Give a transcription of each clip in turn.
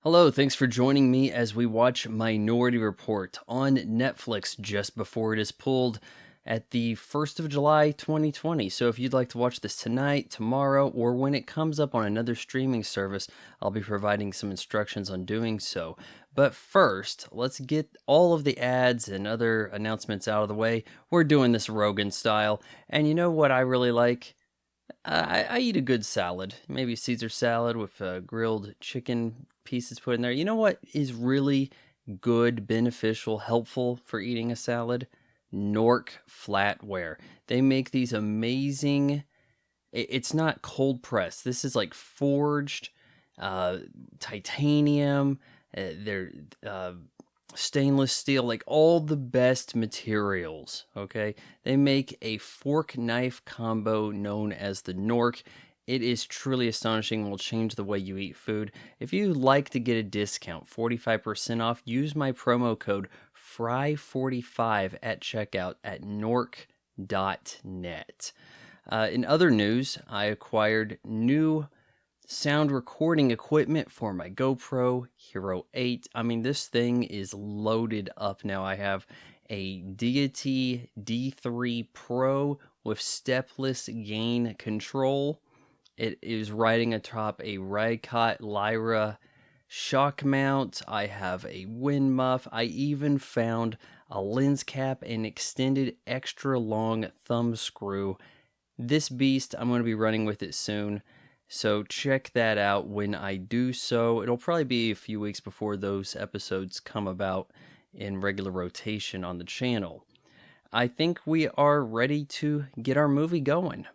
Hello, thanks for joining me as we watch Minority Report on Netflix just before it is pulled at the 1st of July 2020. So if you'd like to watch this tonight, tomorrow, or when it comes up on another streaming service, I'll be providing some instructions on doing so. But first, let's get all of the ads and other announcements out of the way. We're doing this Rogan style, and you know what I really like? I eat a good salad, maybe Caesar salad with grilled chicken pieces put in there. You know what is really good, beneficial, helpful for eating a salad? Nork flatware. They make these amazing. It's not cold pressed. This is like forged uh, titanium. They're stainless steel, like all the best materials. Okay, they make a fork knife combo known as the Nork. It is truly astonishing and will change the way you eat food. If you like to get a discount, 45% off, use my promo code FRY45 at checkout at nork.net. In other news, I acquired new sound recording equipment for my GoPro Hero 8. I mean, this thing is loaded up now. I have a Deity D3 Pro with stepless gain control. It is riding atop a Ricot Lyra shock mount. I have a wind muff. I even found a lens cap and extended extra long thumb screw. This beast, I'm going to be running with it soon. So check that out when I do so. It'll probably be a few weeks before those episodes come about in regular rotation on the channel. I think we are ready to get our movie going.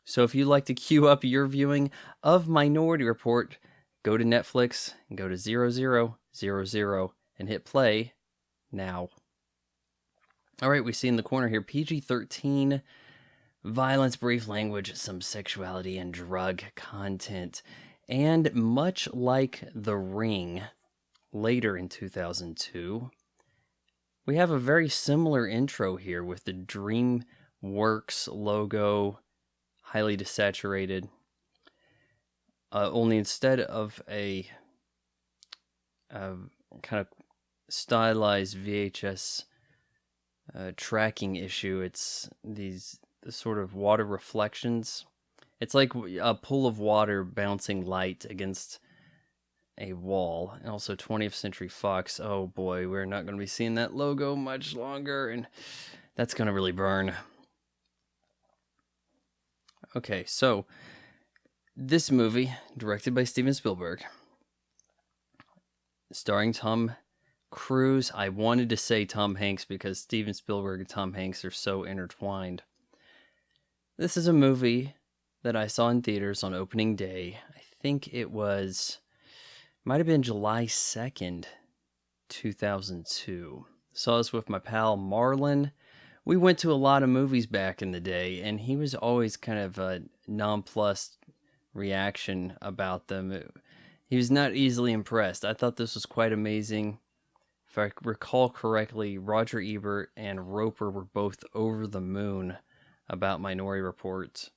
So if you'd like to queue up your viewing of Minority Report, go to Netflix and go to 0000 and hit play now. All right, we see in the corner here PG-13, violence, brief language, some sexuality, and drug content. And much like The Ring, later in 2002, we have a very similar intro here with the DreamWorks logo, highly desaturated. Only instead of a kind of stylized VHS tracking issue, it's these sort of water reflections. It's like a pool of water bouncing light against a wall. And also 20th Century Fox. Oh boy, we're not going to be seeing that logo much longer, and that's going to really burn. Okay, so this movie, directed by Steven Spielberg, starring Tom Cruise. I wanted to say Tom Hanks because Steven Spielberg and Tom Hanks are so intertwined. This is a movie that I saw in theaters on opening day. I think it might have been July 2nd, 2002. Saw this with my pal Marlon. We went to a lot of movies back in the day, and he was always kind of a nonplussed reaction about them. He was not easily impressed. I thought this was quite amazing. If I recall correctly, Roger Ebert and Roper were both over the moon about Minority Report.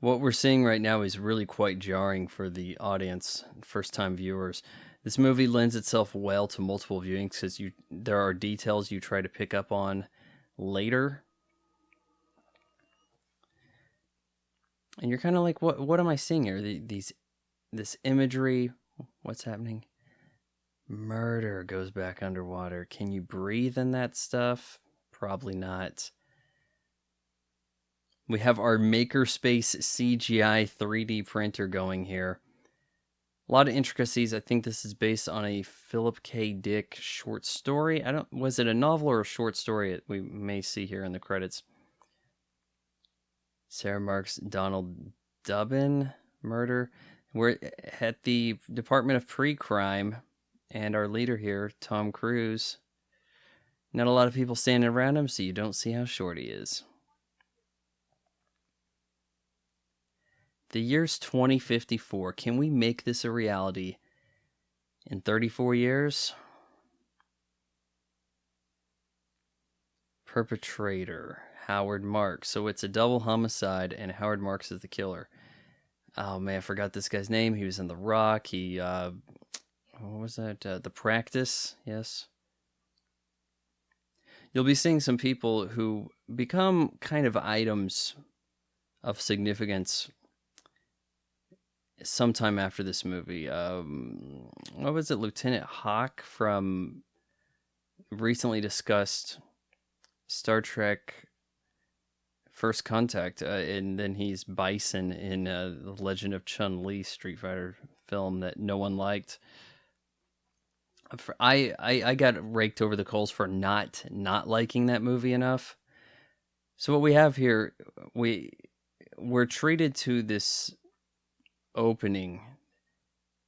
What we're seeing right now is really quite jarring for the audience, first-time viewers. This movie lends itself well to multiple viewings because there are details you try to pick up on later. And you're kind of like, what am I seeing here? This imagery, what's happening? Murder goes back underwater. Can you breathe in that stuff? Probably not. We have our Makerspace CGI 3D printer going here. A lot of intricacies. I think this is based on a Philip K. Dick short story. Was it a novel or a short story? We may see here in the credits. Sarah Marks, Donald Dubin murder. We're at the Department of Pre-Crime, and our leader here, Tom Cruise. Not a lot of people standing around him, so you don't see how short he is. The year's 2054. Can we make this a reality in 34 years? Perpetrator, Howard Marks. So it's a double homicide, and Howard Marks is the killer. Oh man, I forgot this guy's name. He was in The Rock. He what was that? The Practice. Yes. You'll be seeing some people who become kind of items of significance sometime after this movie. What was it? Lieutenant Hawk from recently discussed Star Trek First Contact, and then he's Bison in The Legend of Chun-Li Street Fighter film that no one liked. I got raked over the coals for not liking that movie enough. So what we have here, we're treated to this opening.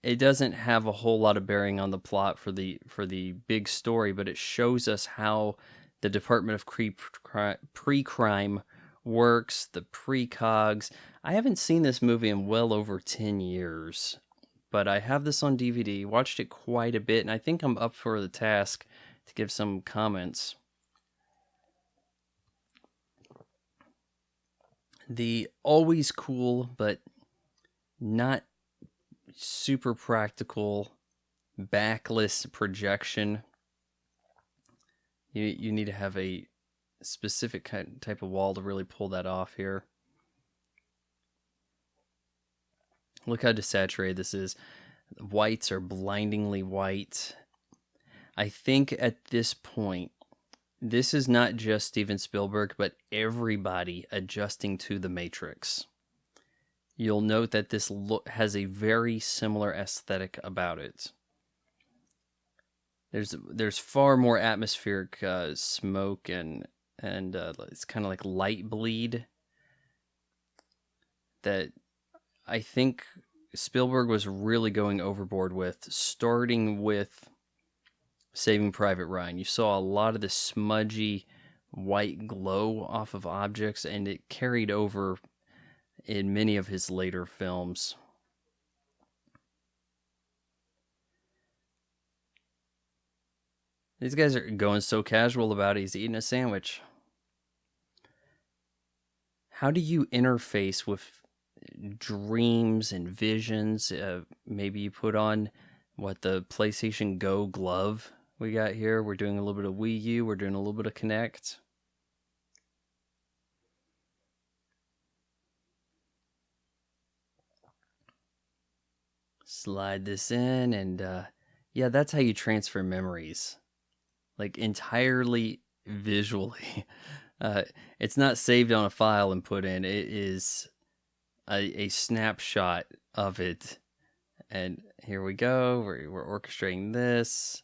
It doesn't have a whole lot of bearing on the plot for the big story, but it shows us how the Department of Pre-Crime works, the precogs. I haven't seen this movie in well over 10 years, but I have this on DVD, watched it quite a bit, and I think I'm up for the task to give some comments. The always cool, but not super practical backless projection. You need to have a specific type of wall to really pull that off here. Look how desaturated this is. Whites are blindingly white. I think at this point, this is not just Steven Spielberg, but everybody adjusting to the Matrix. You'll note that this has a very similar aesthetic about it. There's far more atmospheric smoke and it's kind of like light bleed that I think Spielberg was really going overboard with, starting with Saving Private Ryan. You saw a lot of this smudgy white glow off of objects, and it carried over in many of his later films. These guys are going so casual about it. He's eating a sandwich. How do you interface with dreams and visions? Maybe you put on the PlayStation Go glove we got here. We're doing a little bit of Wii U. We're doing a little bit of Kinect. Slide this in, and yeah, that's how you transfer memories. Like entirely visually. It's not saved on a file and put in. It is a snapshot of it. And here we go. We're orchestrating this.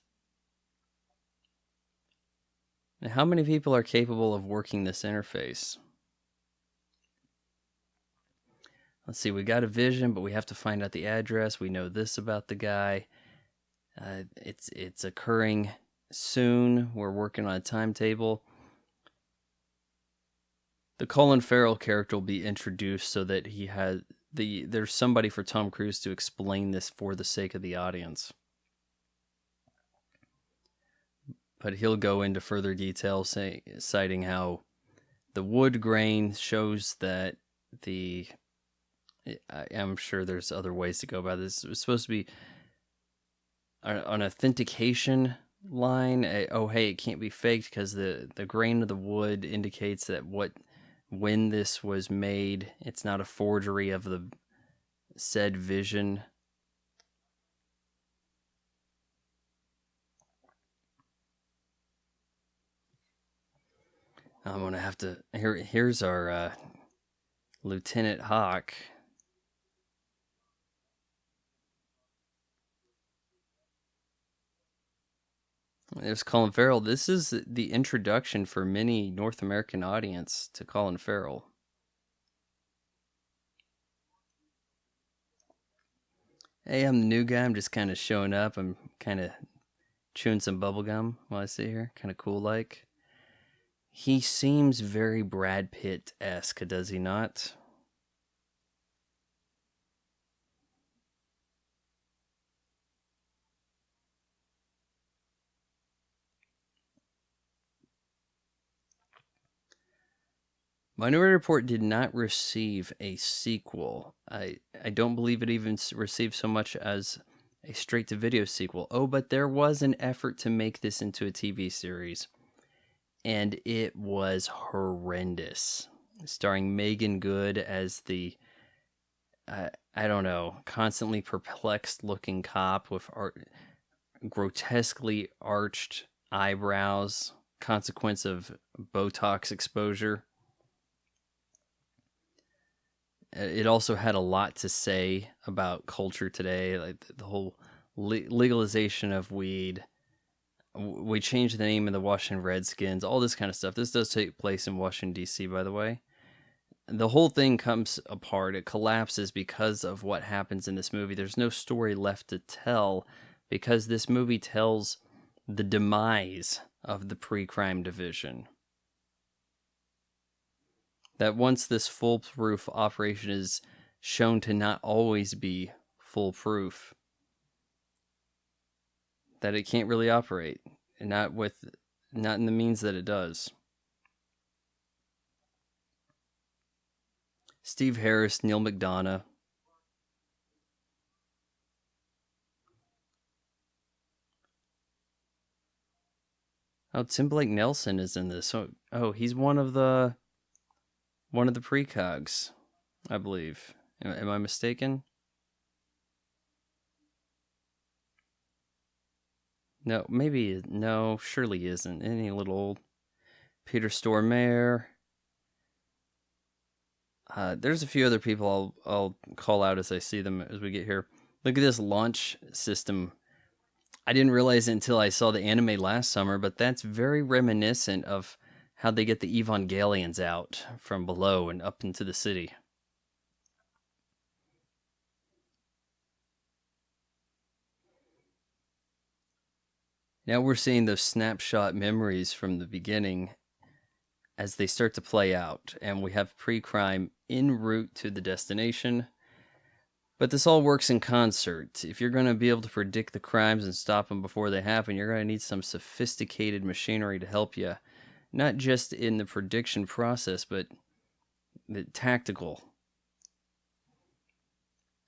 Now, how many people are capable of working this interface? Let's see. We got a vision, but we have to find out the address. We know this about the guy. It's occurring soon. We're working on a timetable. The Colin Farrell character will be introduced so that there's somebody for Tom Cruise to explain this for the sake of the audience. But he'll go into further detail, citing how the wood grain shows that I'm sure there's other ways to go about this. It was supposed to be an authentication line. Hey, it can't be faked because the grain of the wood indicates that when this was made, it's not a forgery of the said vision. I'm gonna have to. Here's our Lieutenant Hawk. There's Colin Farrell. This is the introduction for many North American audience to Colin Farrell. Hey, I'm the new guy. I'm just kind of showing up. I'm kind of chewing some bubblegum while I sit here. Kind of cool like. He seems very Brad Pitt-esque, does he not? Minority Report did not receive a sequel. I don't believe it even received so much as a straight-to-video sequel. Oh, but there was an effort to make this into a TV series, and it was horrendous. Starring Megan Good as the, I don't know, constantly perplexed-looking cop with grotesquely arched eyebrows, consequence of Botox exposure. It also had a lot to say about culture today, like the whole legalization of weed. We changed the name of the Washington Redskins, all this kind of stuff. This does take place in Washington, D.C., by the way. The whole thing comes apart. It collapses because of what happens in this movie. There's no story left to tell because this movie tells the demise of the pre-crime division. That once this foolproof operation is shown to not always be foolproof, that it can't really operate, and not in the means that it does. Steve Harris, Neil McDonough. Oh, Tim Blake Nelson is in this. Oh, he's one of the precogs, I believe. Am I mistaken? No, maybe no. Surely isn't. Any little old Peter Stormare. There's a few other people I'll call out as I see them as we get here. Look at this launch system. I didn't realize it until I saw the anime last summer, but that's very reminiscent of how they get the Evangelions out from below and up into the city. Now we're seeing those snapshot memories from the beginning as they start to play out, and we have pre-crime en route to the destination. But this all works in concert. If you're going to be able to predict the crimes and stop them before they happen, you're going to need some sophisticated machinery to help you, not just in the prediction process, but the tactical.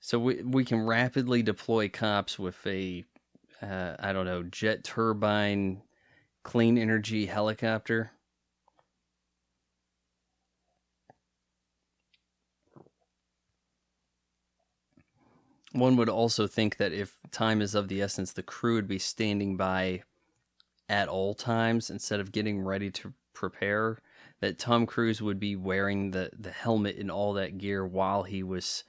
So we can rapidly deploy cops with a, I don't know, jet turbine, clean energy helicopter. One would also think that if time is of the essence, the crew would be standing by at all times instead of getting ready to prepare. That Tom Cruise would be wearing the helmet and all that gear while he was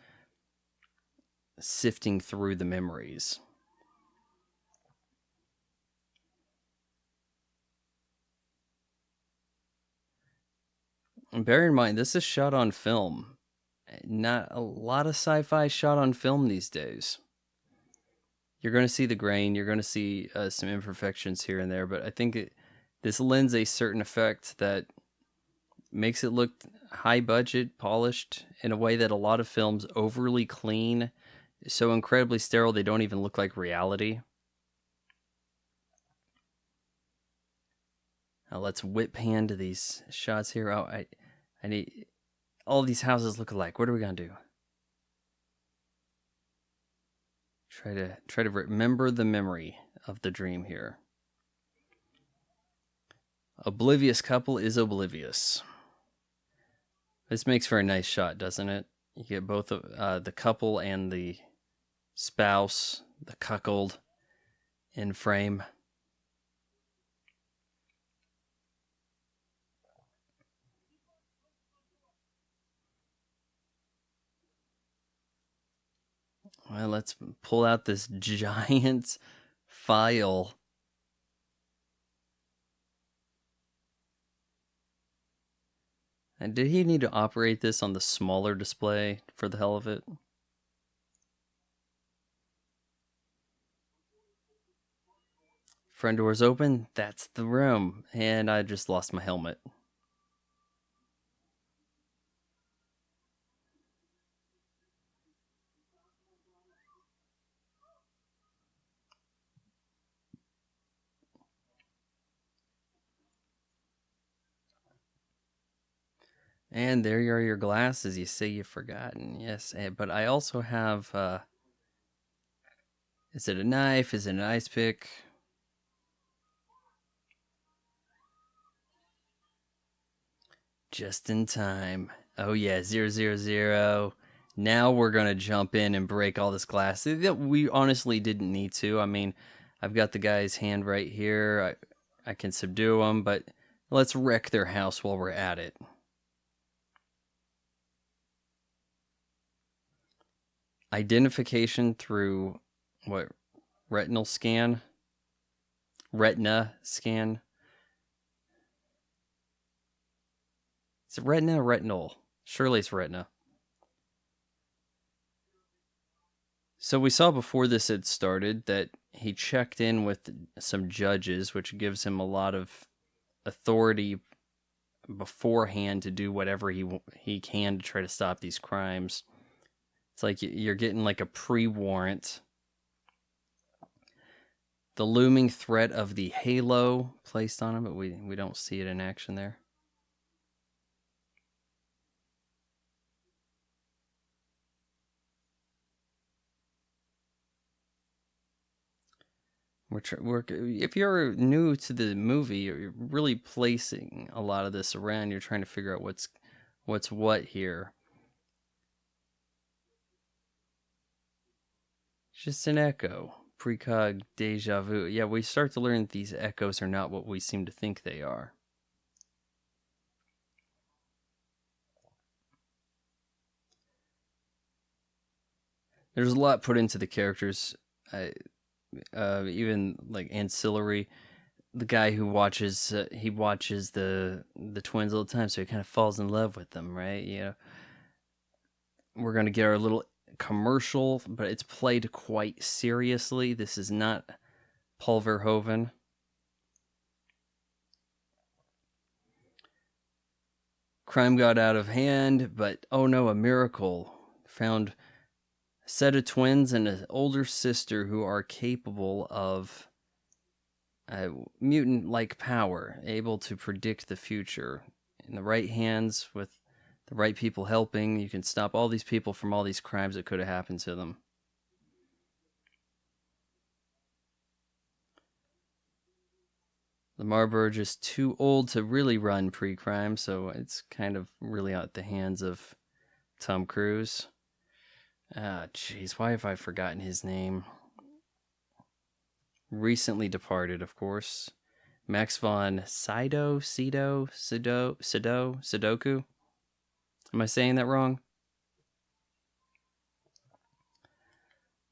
sifting through the memories. And bear in mind, this is shot on film. Not a lot of sci-fi shot on film these days. You're going to see the grain. You're going to see some imperfections here and there, but I think this lends a certain effect that makes it look high budget, polished in a way that a lot of films overly clean, so incredibly sterile they don't even look like reality. Now let's whip pan to these shots here. Oh, I need all these houses look alike. What are we gonna do? Try to remember the memory of the dream here. Oblivious couple is oblivious. This makes for a nice shot, doesn't it? You get both the couple and the spouse, the cuckold, in frame. Well, let's pull out this giant file. And did he need to operate this on the smaller display for the hell of it? Front door's open. That's the room. And I just lost my helmet. And there are your glasses. You say you've forgotten. Yes, but I also have. Is it a knife? Is it an ice pick? Just in time. Oh yeah, 000. Now we're gonna jump in and break all this glass. We honestly didn't need to. I mean, I've got the guy's hand right here. I can subdue him, but let's wreck their house while we're at it. Identification through what? Retinal scan? Retina scan? Is it retina or retinal? Surely it's retina. So we saw before this had started that he checked in with some judges, which gives him a lot of authority beforehand to do whatever he can to try to stop these crimes. It's like you're getting like a pre-warrant. The looming threat of the halo placed on him, but we don't see it in action there. If you're new to the movie, you're really placing a lot of this around. You're trying to figure out what's what here. It's just an echo. Precog deja vu. Yeah, we start to learn that these echoes are not what we seem to think they are. There's a lot put into the characters, even like ancillary. The guy who watches he watches the twins all the time, so he kind of falls in love with them, right? We're gonna get our little commercial, but it's played quite seriously. This is not Paul Verhoeven. Crime got out of hand, but oh no, a miracle. Found a set of twins and an older sister who are capable of mutant like power, able to predict the future. In the right hands, with the right people helping, you can stop all these people from all these crimes that could have happened to them. Lamar Burge is too old to really run pre-crime, so it's kind of really out the hands of Tom Cruise. Ah, jeez, why have I forgotten his name? Recently departed, of course. Max von Sudoku. Am I saying that wrong?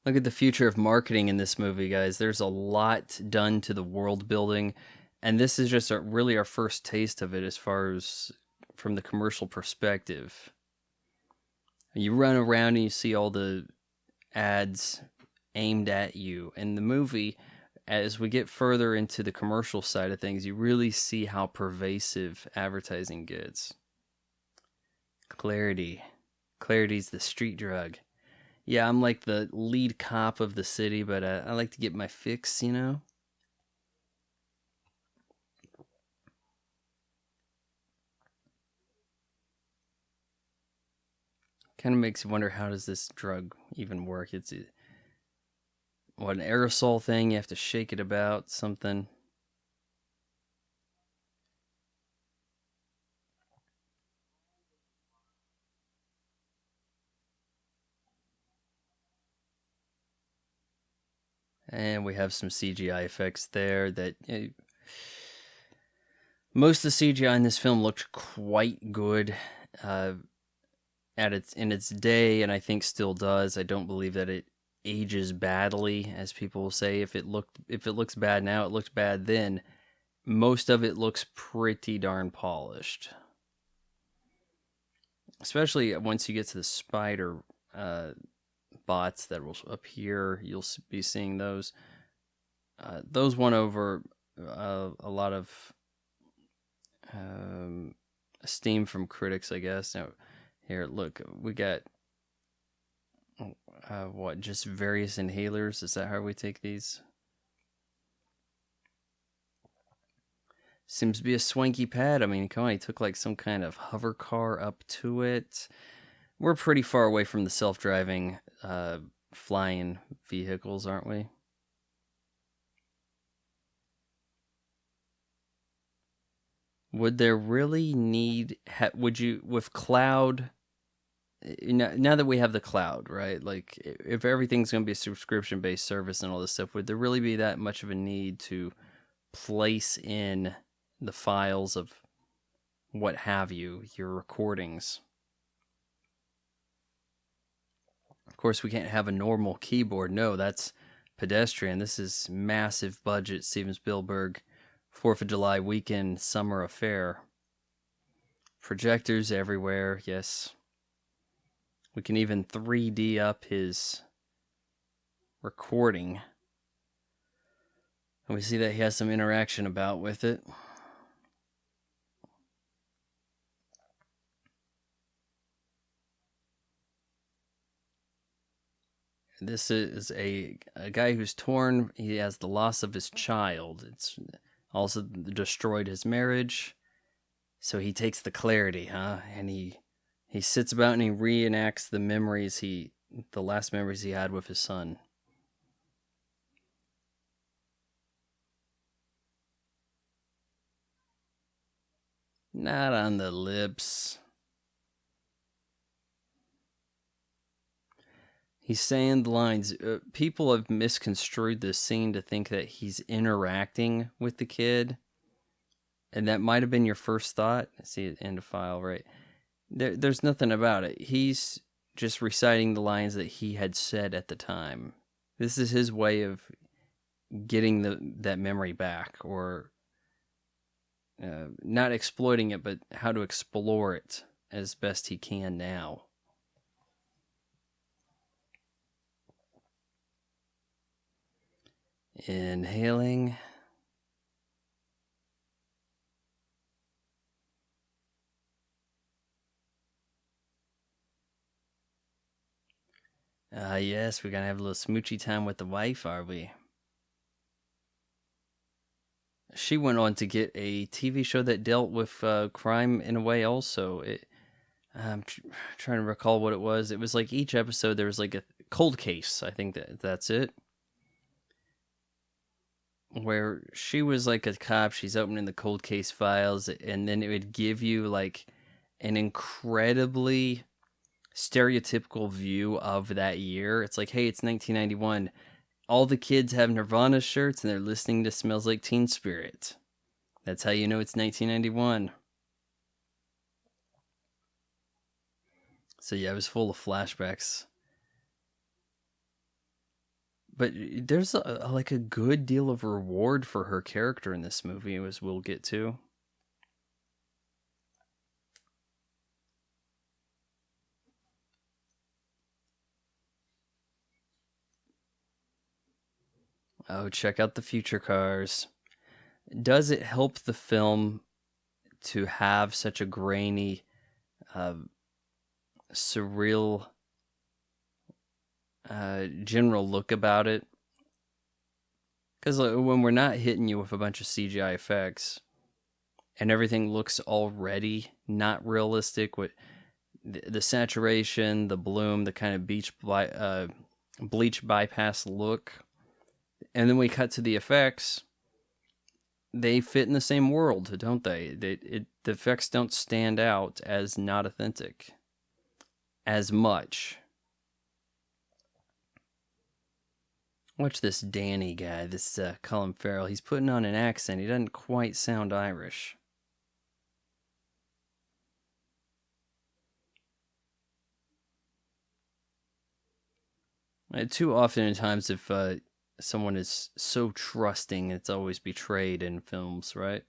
Look at the future of marketing in this movie, guys. There's a lot done to the world building, and this is just really our first taste of it as far as from the commercial perspective. You run around and you see all the ads aimed at you. In the movie, as we get further into the commercial side of things, you really see how pervasive advertising gets. Clarity. Clarity's the street drug. Yeah, I'm like the lead cop of the city, but I like to get my fix, you know? Kind of makes you wonder, how does this drug even work? It's what, an aerosol thing? You have to shake it about, something. And we have some CGI effects there that most of the CGI in this film looked quite good in its day, and I think still does. I don't believe that it ages badly, as people will say. If it looks bad now, it looked bad then. Most of it looks pretty darn polished, especially once you get to the spider bots that will appear. You'll be seeing those. Those won over a lot of esteem from critics, I guess. Now, here, look, we got what? Just various inhalers? Is that how we take these? Seems to be a swanky pad. I mean, come on, he took like some kind of hover car up to it. We're pretty far away from the self-driving flying vehicles, aren't we? Would there really need, would you, with cloud, now that we have the cloud, right? Like, if everything's going to be a subscription-based service and all this stuff, would there really be that much of a need to place in the files of what have you, your recordings? Of course, we can't have a normal keyboard. No, that's pedestrian. This is massive budget Steven Spielberg 4th of July weekend summer affair. Projectors everywhere, yes. We can even 3D up his recording. And we see that he has some interaction about with it. This is a guy who's torn. He has the loss of his child. It's also destroyed his marriage. So he takes the clarity, and he sits about and he reenacts the last memories he had with his son. Not on the lips. He's saying the lines. People have misconstrued this scene to think that he's interacting with the kid. And that might have been your first thought. I see it in the file, right? There's nothing about it. He's just reciting the lines that he had said at the time. This is his way of getting that memory back, or not exploiting it, but how to explore it as best he can now. Inhaling. Yes, we're gonna have a little smoochy time with the wife, are we? She went on to get a TV show that dealt with crime in a way also. I'm trying to recall what it was. It was like each episode there was like a cold case. I think that's it. Where she was like a cop, she's opening the cold case files, and then it would give you like an incredibly stereotypical view of that year. It's like, hey, it's 1991. All the kids have Nirvana shirts and they're listening to Smells Like Teen Spirit. That's how you know it's 1991. So yeah, it was full of flashbacks. But there's like a good deal of reward for her character in this movie, as we'll get to. Oh, check out the future cars. Does it help the film to have such a grainy, surreal, general look about it? Because when we're not hitting you with a bunch of CGI effects and everything looks already not realistic, with the saturation, the bloom, the kind of bleach bypass look, and then we cut to the effects, they fit in the same world, don't they? The effects don't stand out as not authentic as much. Watch this Danny guy, this Colin Farrell. He's putting on an accent. He doesn't quite sound Irish. Too often in times, if someone is so trusting, it's always betrayed in films, right?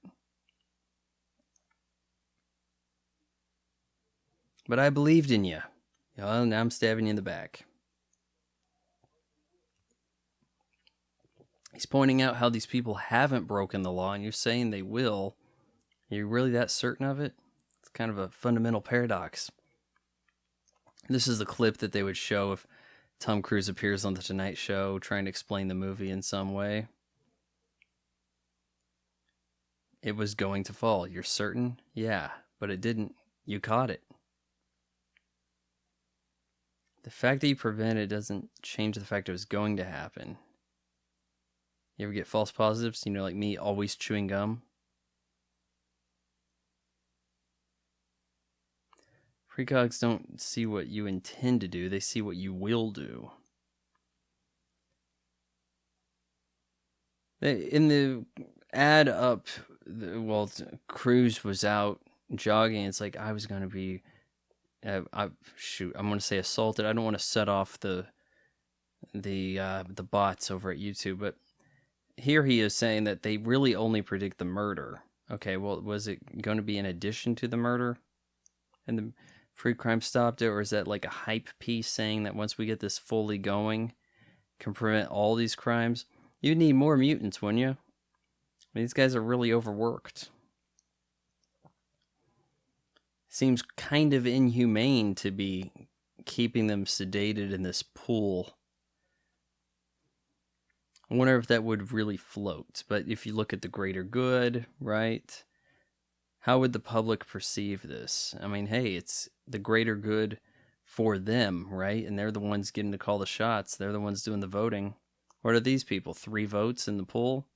But I believed in you. Well, now I'm stabbing you in the back. He's pointing out how these people haven't broken the law, and you're saying they will. Are you really that certain of it? It's kind of a fundamental paradox. This is the clip that they would show if Tom Cruise appears on The Tonight Show trying to explain the movie in some way. It was going to fall. You're certain? Yeah, but it didn't. You caught it. The fact that you prevented it doesn't change the fact it was going to happen. You ever get false positives? You know, like me always chewing gum? Precogs don't see what you intend to do, they see what you will do. In the ad up, well, Cruz was out jogging. It's like I was going to be, I'm going to say assaulted. I don't want to set off the bots over at YouTube, but here he is saying that they really only predict the murder. Okay, well, was it going to be in addition to the murder? And the free crime stopped it, or is that like a hype piece saying that once we get this fully going, can prevent all these crimes? You'd need more mutants, wouldn't you? These guys are really overworked. Seems kind of inhumane to be keeping them sedated in this pool. I wonder if that would really float. But if you look at the greater good, right? How would the public perceive this? I mean, hey, it's the greater good for them, right? And they're the ones getting to call the shots. They're the ones doing the voting. What are these people? 3 votes in the pool?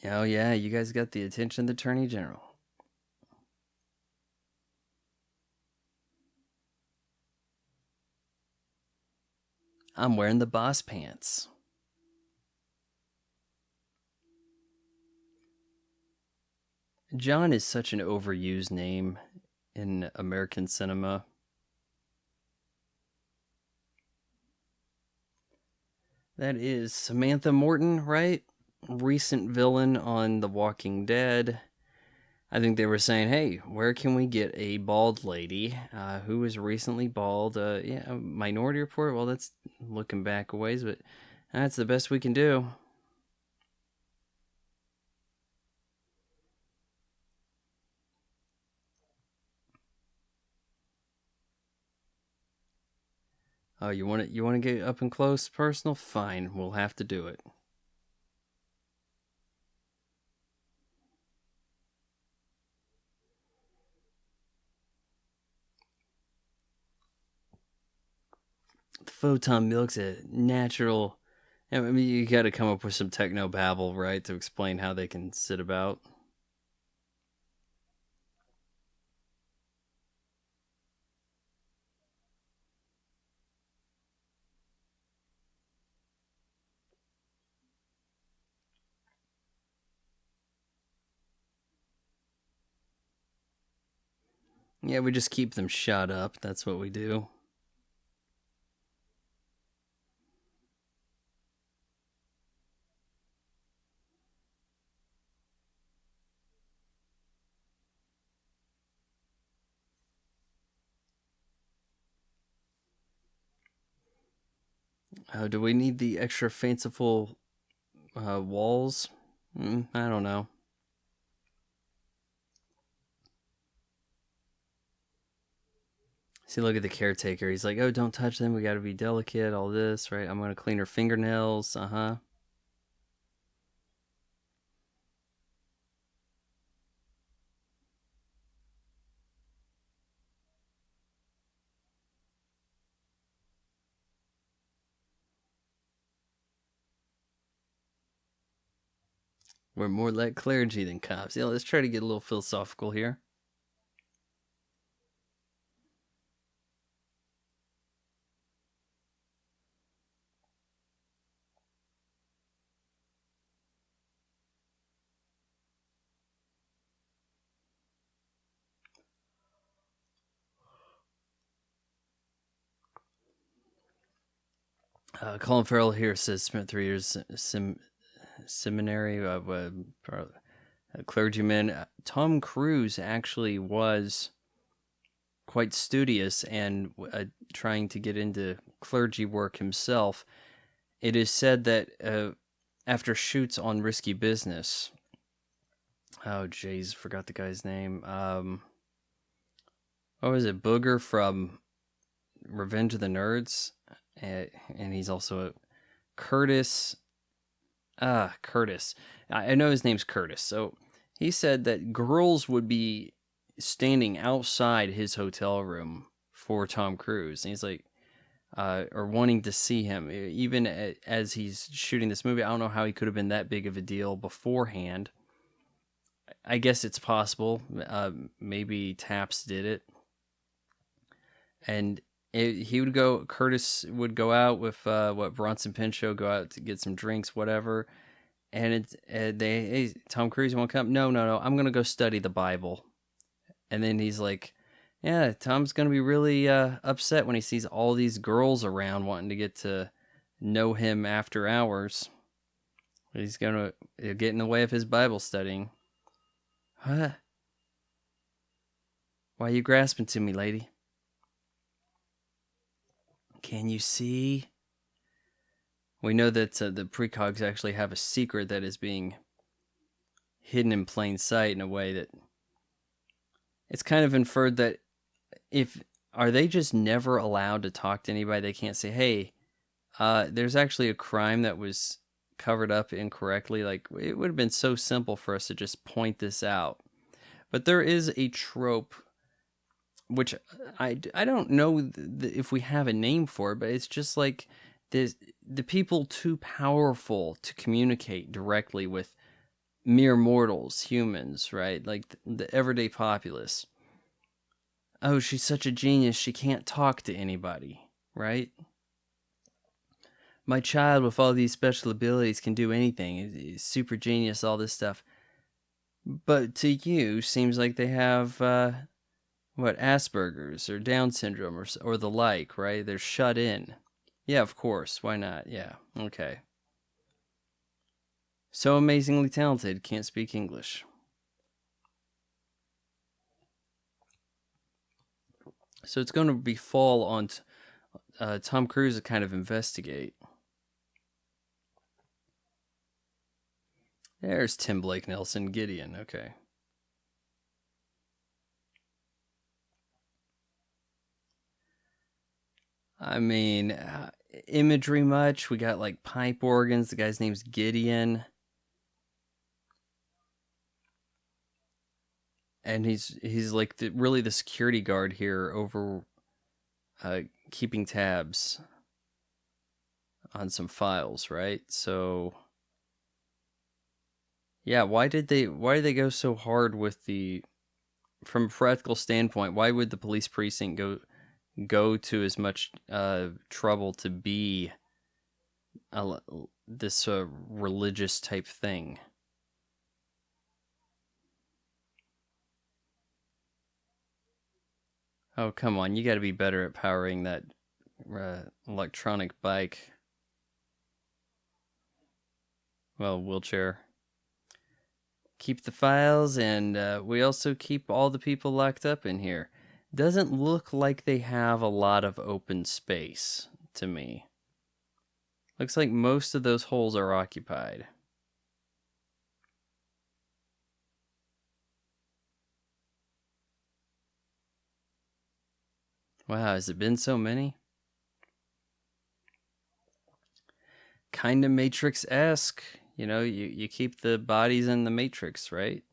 Oh, yeah, you guys got the attention of the Attorney General. I'm wearing the boss pants. John is such an overused name in American cinema. That is Samantha Morton, right? Recent villain on The Walking Dead. I think they were saying, hey, where can we get a bald lady who was recently bald? Yeah, Minority Report. Well, that's looking back a ways, but that's the best we can do. Oh, you want to get up and close, personal? Fine, we'll have to do it. Photon milk's a natural. I mean, you got to come up with some techno babble, right, to explain how they can sit about. Yeah, we just keep them shut up. That's what we do. Do we need the extra fanciful walls? I don't know. See, look at the caretaker. He's like, oh, don't touch them. We got to be delicate, all this, right? I'm going to clean her fingernails. Uh-huh. We're more like clergy than cops. Yeah, let's try to get a little philosophical here. Colin Farrell here says spent 3 years seminary, a clergyman. Tom Cruise actually was quite studious and trying to get into clergy work himself. It is said that after shoots on Risky Business, oh jeez, forgot the guy's name. What was it? Booger from Revenge of the Nerds. and he's also a Curtis. Curtis. I know his name's Curtis. So he said that girls would be standing outside his hotel room for Tom Cruise. And he's like, or wanting to see him, even as he's shooting this movie. I don't know how he could have been that big of a deal beforehand. I guess it's possible. Maybe Taps did it. And Curtis would go out with Bronson Pinchot, go out to get some drinks, whatever. And hey, Tom Cruise won't come. No, I'm gonna go study the Bible. And then he's like, yeah, Tom's gonna be really upset when he sees all these girls around wanting to get to know him after hours. He's gonna get in the way of his Bible studying. Huh? Why are you grasping to me, lady? Can you see? We know that the precogs actually have a secret that is being hidden in plain sight in a way that it's kind of inferred that are they just never allowed to talk to anybody? They can't say, hey, there's actually a crime that was covered up incorrectly. Like, it would have been so simple for us to just point this out. But there is a trope, which I don't know if we have a name for it, but it's just like the people too powerful to communicate directly with mere mortals, humans, right? Like the everyday populace. Oh, she's such a genius, she can't talk to anybody, right? My child with all these special abilities can do anything. He's super genius, all this stuff. But to you, seems like they have Asperger's or Down syndrome or the like, right? They're shut in. Yeah, of course. Why not? Yeah. Okay. So amazingly talented, can't speak English. So it's going to befall on Tom Cruise to kind of investigate. There's Tim Blake Nelson, Gideon. Okay. I mean, imagery much. We got like pipe organs. The guy's name's Gideon. And he's like really the security guard here over keeping tabs on some files, right? So yeah, why did they go so hard with from a practical standpoint? Why would the police precinct go to as much trouble to be this religious type thing? Oh, come on. You got to be better at powering that electronic bike. Well, wheelchair. Keep the files, and we also keep all the people locked up in here. Doesn't look like they have a lot of open space to me. Looks like most of those holes are occupied. Wow, has it been so many? Kind of Matrix-esque. You know, you keep the bodies in the Matrix, right?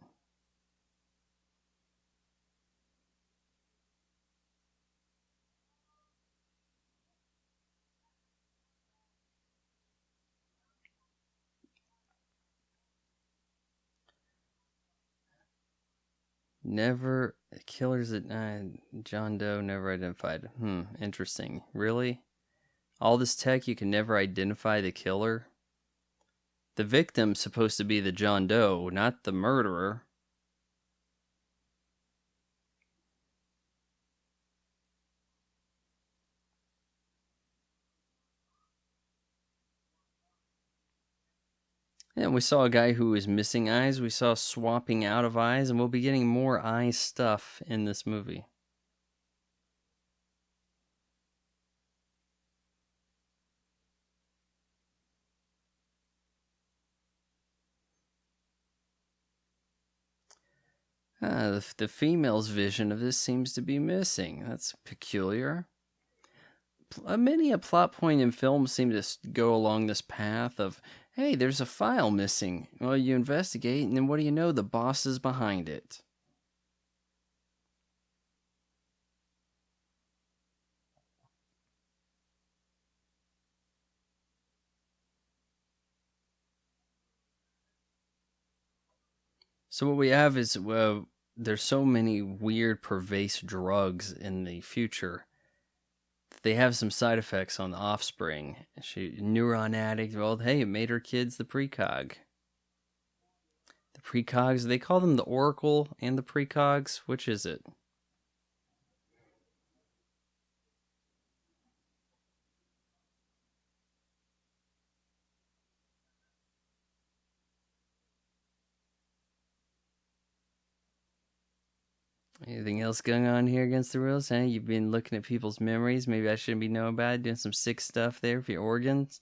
Never killers at John Doe never identified. Interesting. Really? All this tech, you can never identify the killer? The victim's supposed to be the John Doe, not the murderer. And we saw a guy who was missing eyes. We saw swapping out of eyes, and we'll be getting more eye stuff in this movie. The female's vision of this seems to be missing. That's peculiar. Many a plot point in films seem to go along this path of, hey, there's a file missing. Well, you investigate, and then what do you know? The boss is behind it. So what we have is, there's so many weird pervasive drugs in the future. They have some side effects on the offspring. She neuron addict. Well, hey, it made her kids the precog. The precogs. They call them the Oracle and the precogs. Which is it? Anything else going on here against the rules? Huh? You've been looking at people's memories. Maybe I shouldn't be knowing about it. Doing some sick stuff there for your organs.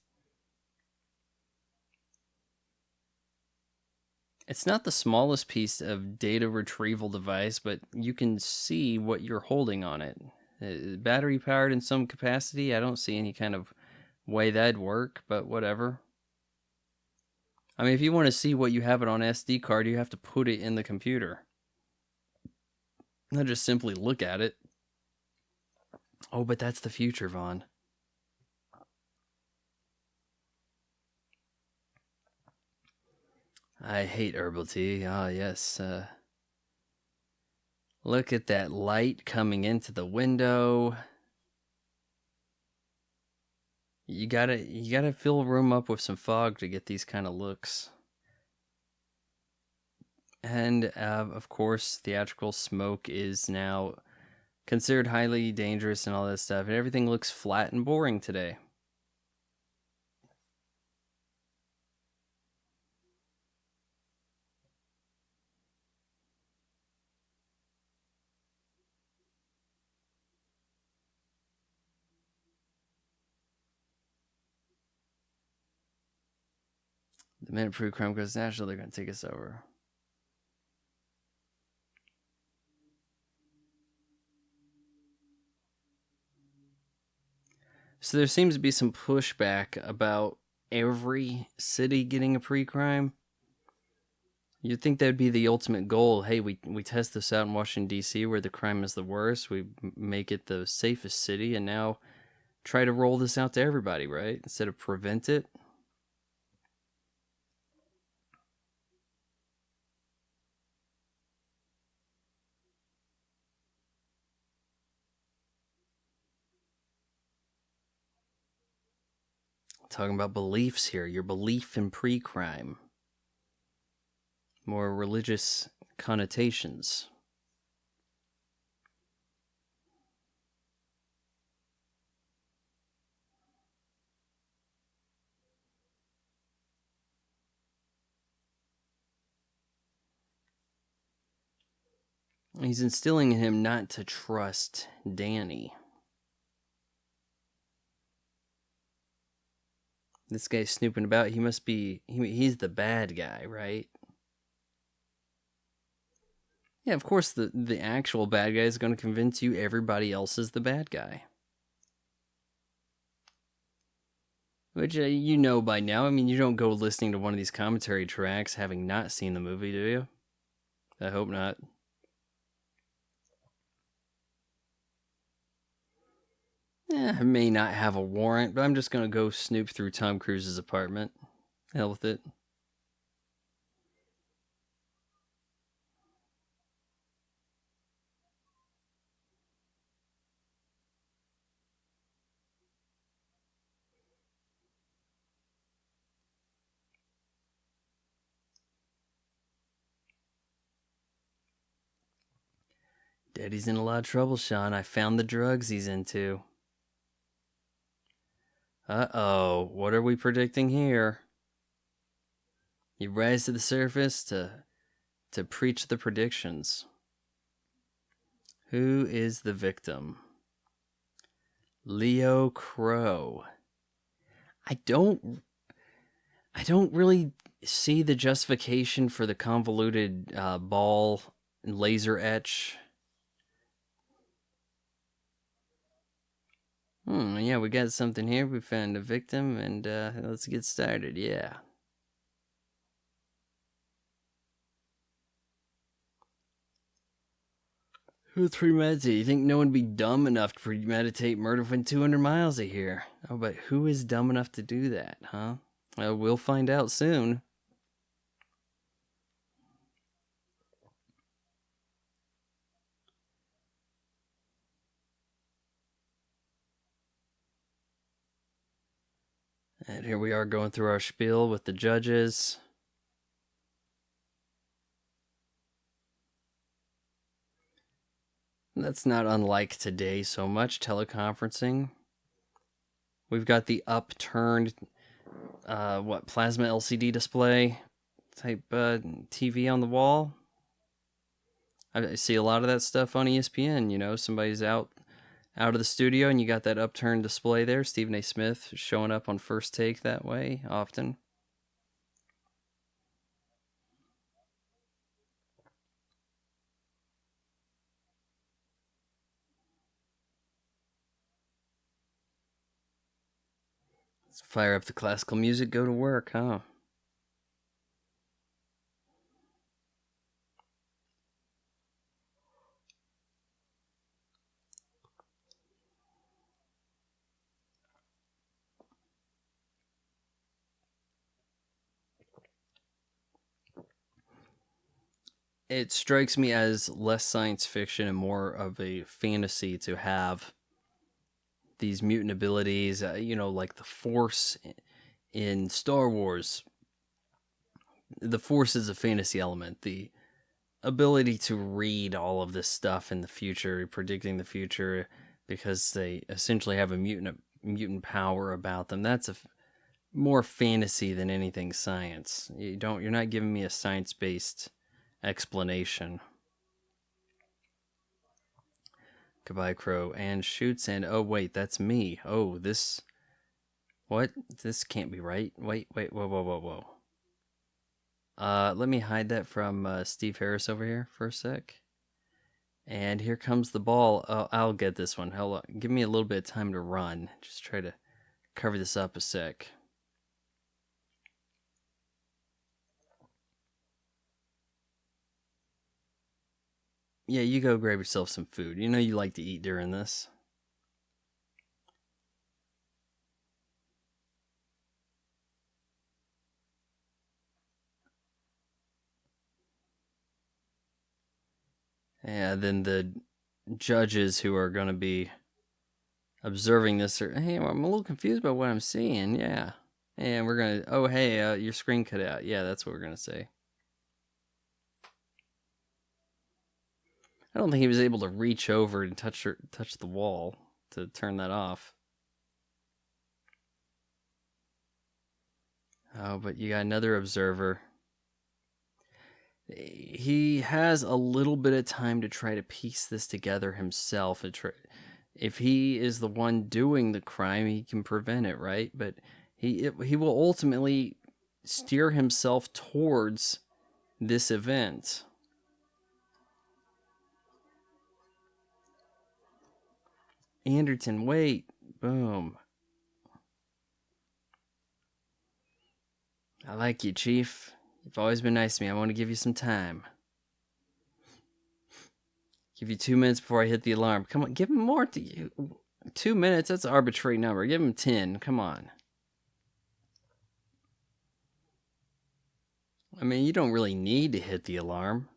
It's not the smallest piece of data retrieval device, but you can see what you're holding on it. Battery powered in some capacity. I don't see any kind of way that'd work, but whatever. I mean, if you want to see what you have it on SD card, you have to put it in the computer. Not just simply look at it. Oh, but that's the future, Vaughn. I hate herbal tea. Ah, yes. Look at that light coming into the window. You gotta fill a room up with some fog to get these kind of looks. And of course, theatrical smoke is now considered highly dangerous and all that stuff. And everything looks flat and boring today. The minute pre-crime goes national, they're going to take us over. So there seems to be some pushback about every city getting a pre-crime. You'd think that'd be the ultimate goal. Hey, we test this out in Washington, D.C., where the crime is the worst. We make it the safest city, and now try to roll this out to everybody, right? Instead of prevent it. Talking about beliefs here. Your belief in pre-crime. More religious connotations. He's instilling in him not to trust Danny. This guy's snooping about. He must be... He's the bad guy, right? Yeah, of course the actual bad guy is going to convince you everybody else is the bad guy. Which you know by now. I mean, you don't go listening to one of these commentary tracks having not seen the movie, do you? I hope not. I may not have a warrant, but I'm just going to go snoop through Tom Cruise's apartment. Hell with it. Daddy's in a lot of trouble, Sean. I found the drugs he's into. Uh-oh. What are we predicting here? You rise to the surface to preach the predictions. Who is the victim? Leo Crow. I don't really see the justification for the convoluted ball and laser etch. Yeah, we got something here. We found a victim, and let's get started. Yeah. Who's premeditated? You think no one would be dumb enough to premeditate murder from 200 miles of here? Oh, but who is dumb enough to do that, huh? We'll find out soon. And here we are going through our spiel with the judges. That's not unlike today so much, teleconferencing. We've got the upturned, plasma LCD display type TV on the wall. I see a lot of that stuff on ESPN. You know, somebody's out of the studio and you got that upturned display there. Stephen A. Smith showing up on First Take that way often. Let's fire up the classical music, go to work, huh? It strikes me as less science fiction and more of a fantasy to have these mutant abilities, like the Force in Star Wars. The Force is a fantasy element. The ability to read all of this stuff in the future, predicting the future, because they essentially have a mutant power about them. That's more fantasy than anything science. You're not giving me a science-based explanation. Goodbye, Crow. And shoots, and oh wait, that's me. Oh, this. What? This can't be right. Wait, whoa. Let me hide that from Steve Harris over here for a sec. And here comes the ball. Oh, I'll get this one. Hold on. Give me a little bit of time to run. Just try to cover this up a sec. Yeah, you go grab yourself some food. You know you like to eat during this. Yeah, then the judges who are going to be observing this are, hey, I'm a little confused about what I'm seeing. Yeah. And we're going to, oh, hey, your screen cut out. Yeah, that's what we're going to say. I don't think he was able to reach over and touch the wall to turn that off. Oh, but you got another observer. He has a little bit of time to try to piece this together himself. If he is the one doing the crime, he can prevent it, right? But he will ultimately steer himself towards this event. Anderton, wait. Boom. I like you, Chief. You've always been nice to me. I want to give you some time. Give you 2 minutes before I hit the alarm. Come on, give him more. 2 minutes, that's an arbitrary number. Give him 10. Come on. I mean, you don't really need to hit the alarm.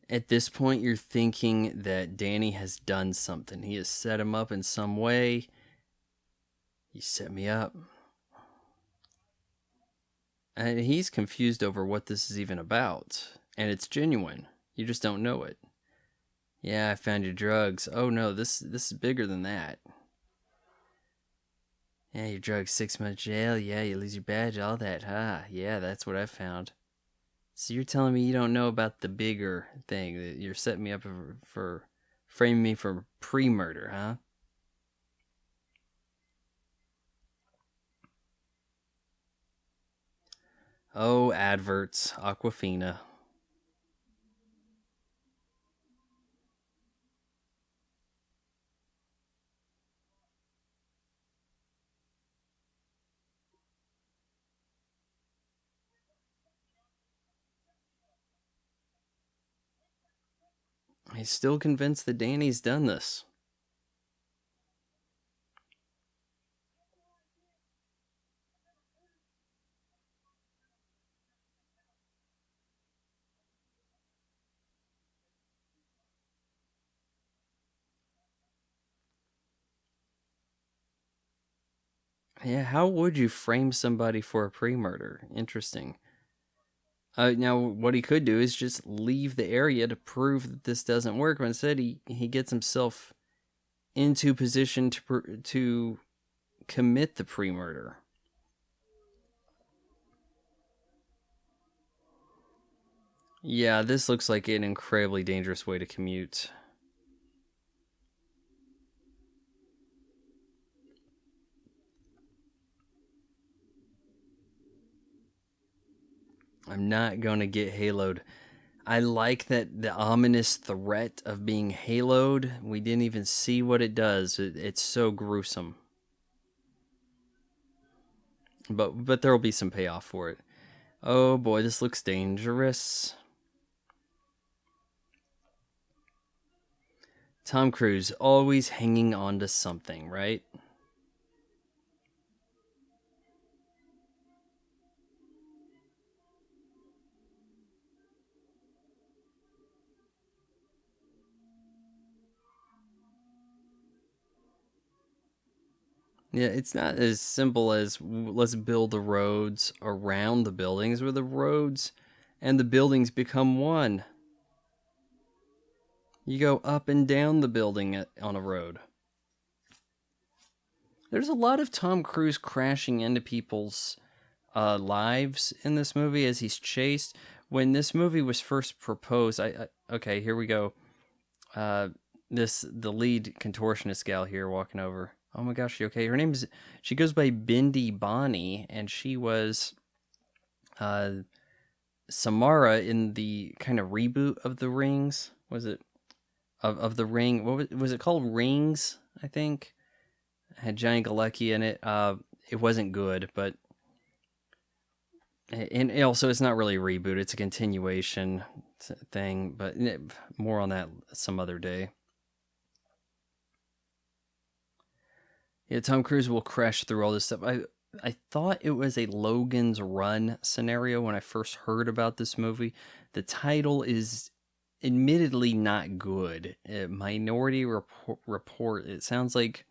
At this point, you're thinking that Danny has done something. He has set him up in some way. He set me up. And he's confused over what this is even about. And it's genuine. You just don't know it. Yeah, I found your drugs. Oh no, this is bigger than that. Yeah, your drugs, 6 months jail. Yeah, you lose your badge, all that. Huh? Yeah, that's what I found. So you're telling me you don't know about the bigger thing, that you're setting me up for framing me for pre-murder, huh? Oh, adverts. Aquafina. He's still convinced that Danny's done this. Yeah, how would you frame somebody for a pre-murder? Interesting. Now, what he could do is just leave the area to prove that this doesn't work. But instead, he gets himself into position to commit the pre-murder. Yeah, this looks like an incredibly dangerous way to commute. I'm not gonna get haloed. I like that the ominous threat of being haloed. We didn't even see what it does. It's so gruesome. But there will be some payoff for it. Oh boy, this looks dangerous. Tom Cruise always hanging on to something, right? Yeah, it's not as simple as let's build the roads around the buildings, where the roads and the buildings become one. You go up and down the building on a road. There's a lot of Tom Cruise crashing into people's lives in this movie as he's chased. When this movie was first proposed, okay, here we go. Uh, the lead contortionist gal here walking over. Oh my gosh, she okay? She goes by Bindi Bonnie, and she was uh, Samara in the kind of reboot of The Rings. Was it of the Ring? What was it called? Rings, I think. It had Johnny Galecki in it. It wasn't good, but and also it's not really a reboot. It's a continuation thing, but more on that some other day. Yeah, Tom Cruise will crash through all this stuff. I thought it was a Logan's Run scenario when I first heard about this movie. The title is admittedly not good. Minority Report. It sounds like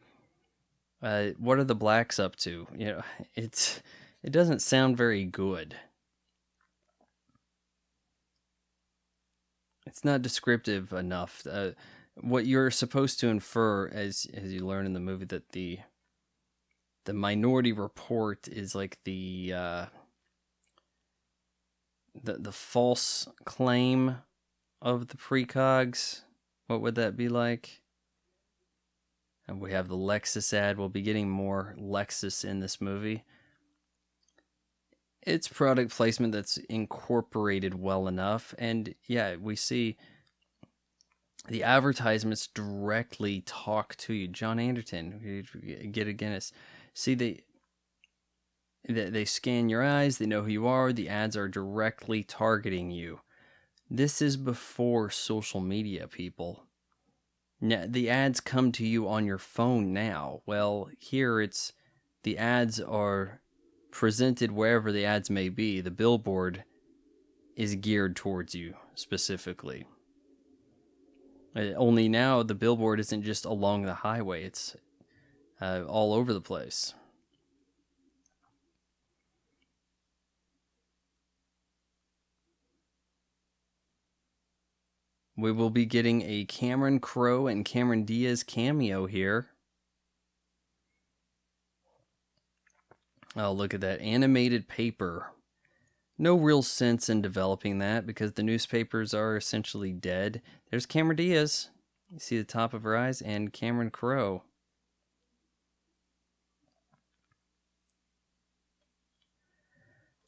what are the blacks up to? You know, it doesn't sound very good. It's not descriptive enough. What you're supposed to infer as you learn in the movie that the Minority Report is like the false claim of the precogs. What would that be like? And we have the Lexus ad. We'll be getting more Lexus in this movie. It's product placement that's incorporated well enough. And yeah, we see the advertisements directly talk to you. John Anderton, get a Guinness. See, they scan your eyes, they know who you are, the ads are directly targeting you. This is before social media, people. Now, the ads come to you on your phone now. Well, here it's the ads are presented wherever the ads may be. The billboard is geared towards you specifically. Only now the billboard isn't just along the highway, it's all over the place. We will be getting a Cameron Crowe and Cameron Diaz cameo here. Oh, look at that animated paper. No real sense in developing that because the newspapers are essentially dead. There's Cameron Diaz. You see the top of her eyes, and Cameron Crowe.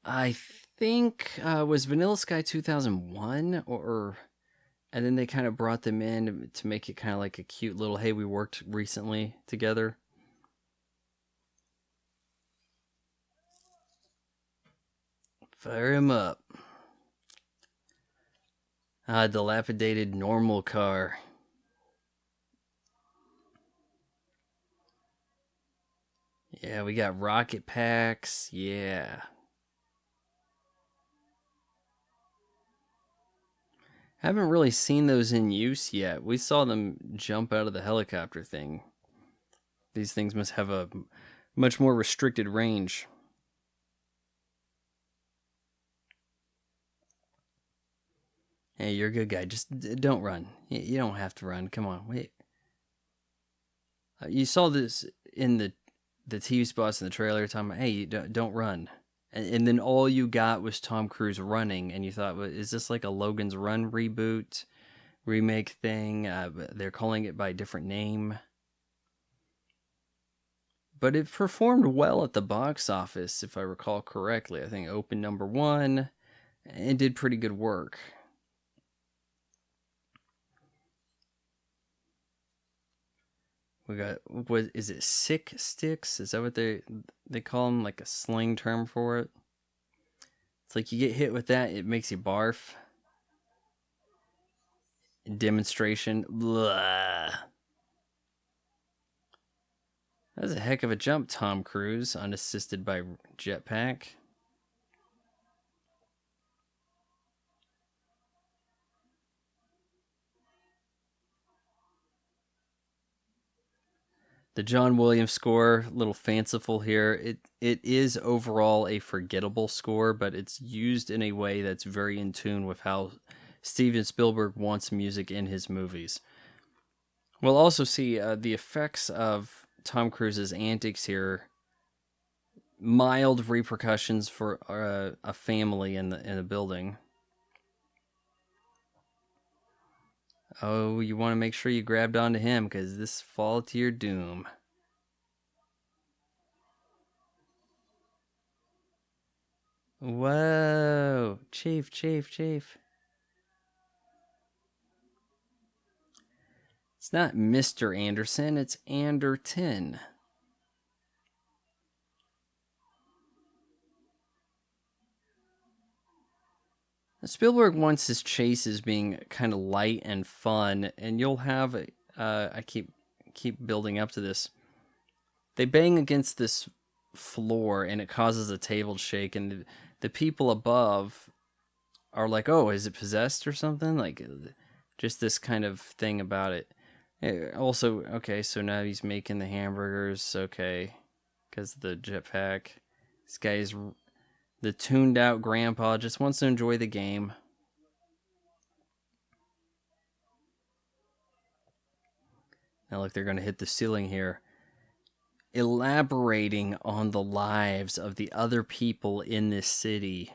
I think was Vanilla Sky 2001 or and then they kind of brought them in to make it kind of like a cute little hey, we worked recently together. Fire him up. Dilapidated normal car. Yeah, we got rocket packs. Yeah. Haven't really seen those in use yet. We saw them jump out of the helicopter thing. These things must have a much more restricted range. Hey, you're a good guy. Just don't run. You don't have to run. Come on, wait. You saw this in the TV spots in the trailer. Talking about, hey, don't run. And then all you got was Tom Cruise running, and you thought, well, is this like a Logan's Run reboot, remake thing? They're calling it by a different name. But it performed well at the box office, if I recall correctly. I think it opened #1 and did pretty good work. We got, what is it, sick sticks? Is that what they call them? Like a slang term for it? It's like you get hit with that, it makes you barf. Demonstration. Blah. That was a heck of a jump, Tom Cruise, unassisted by jetpack. The John Williams score, a little fanciful here. It is overall a forgettable score, but it's used in a way that's very in tune with how Steven Spielberg wants music in his movies. We'll also see the effects of Tom Cruise's antics here. Mild repercussions for a family in the building. Oh, you want to make sure you grabbed onto him because this fall to your doom. Whoa, Chief. It's not Mr. Anderson, it's Anderton. Spielberg wants his chases being kind of light and fun, and you'll have I keep building up to this. They bang against this floor, and it causes a table to shake, and the people above are like, "Oh, is it possessed or something?" Like, just this kind of thing about it. Also, okay, so now he's making the hamburgers. Okay, because the jetpack. This guy's the tuned out grandpa just wants to enjoy the game. Now look, they're going to hit the ceiling here. Elaborating on the lives of the other people in this city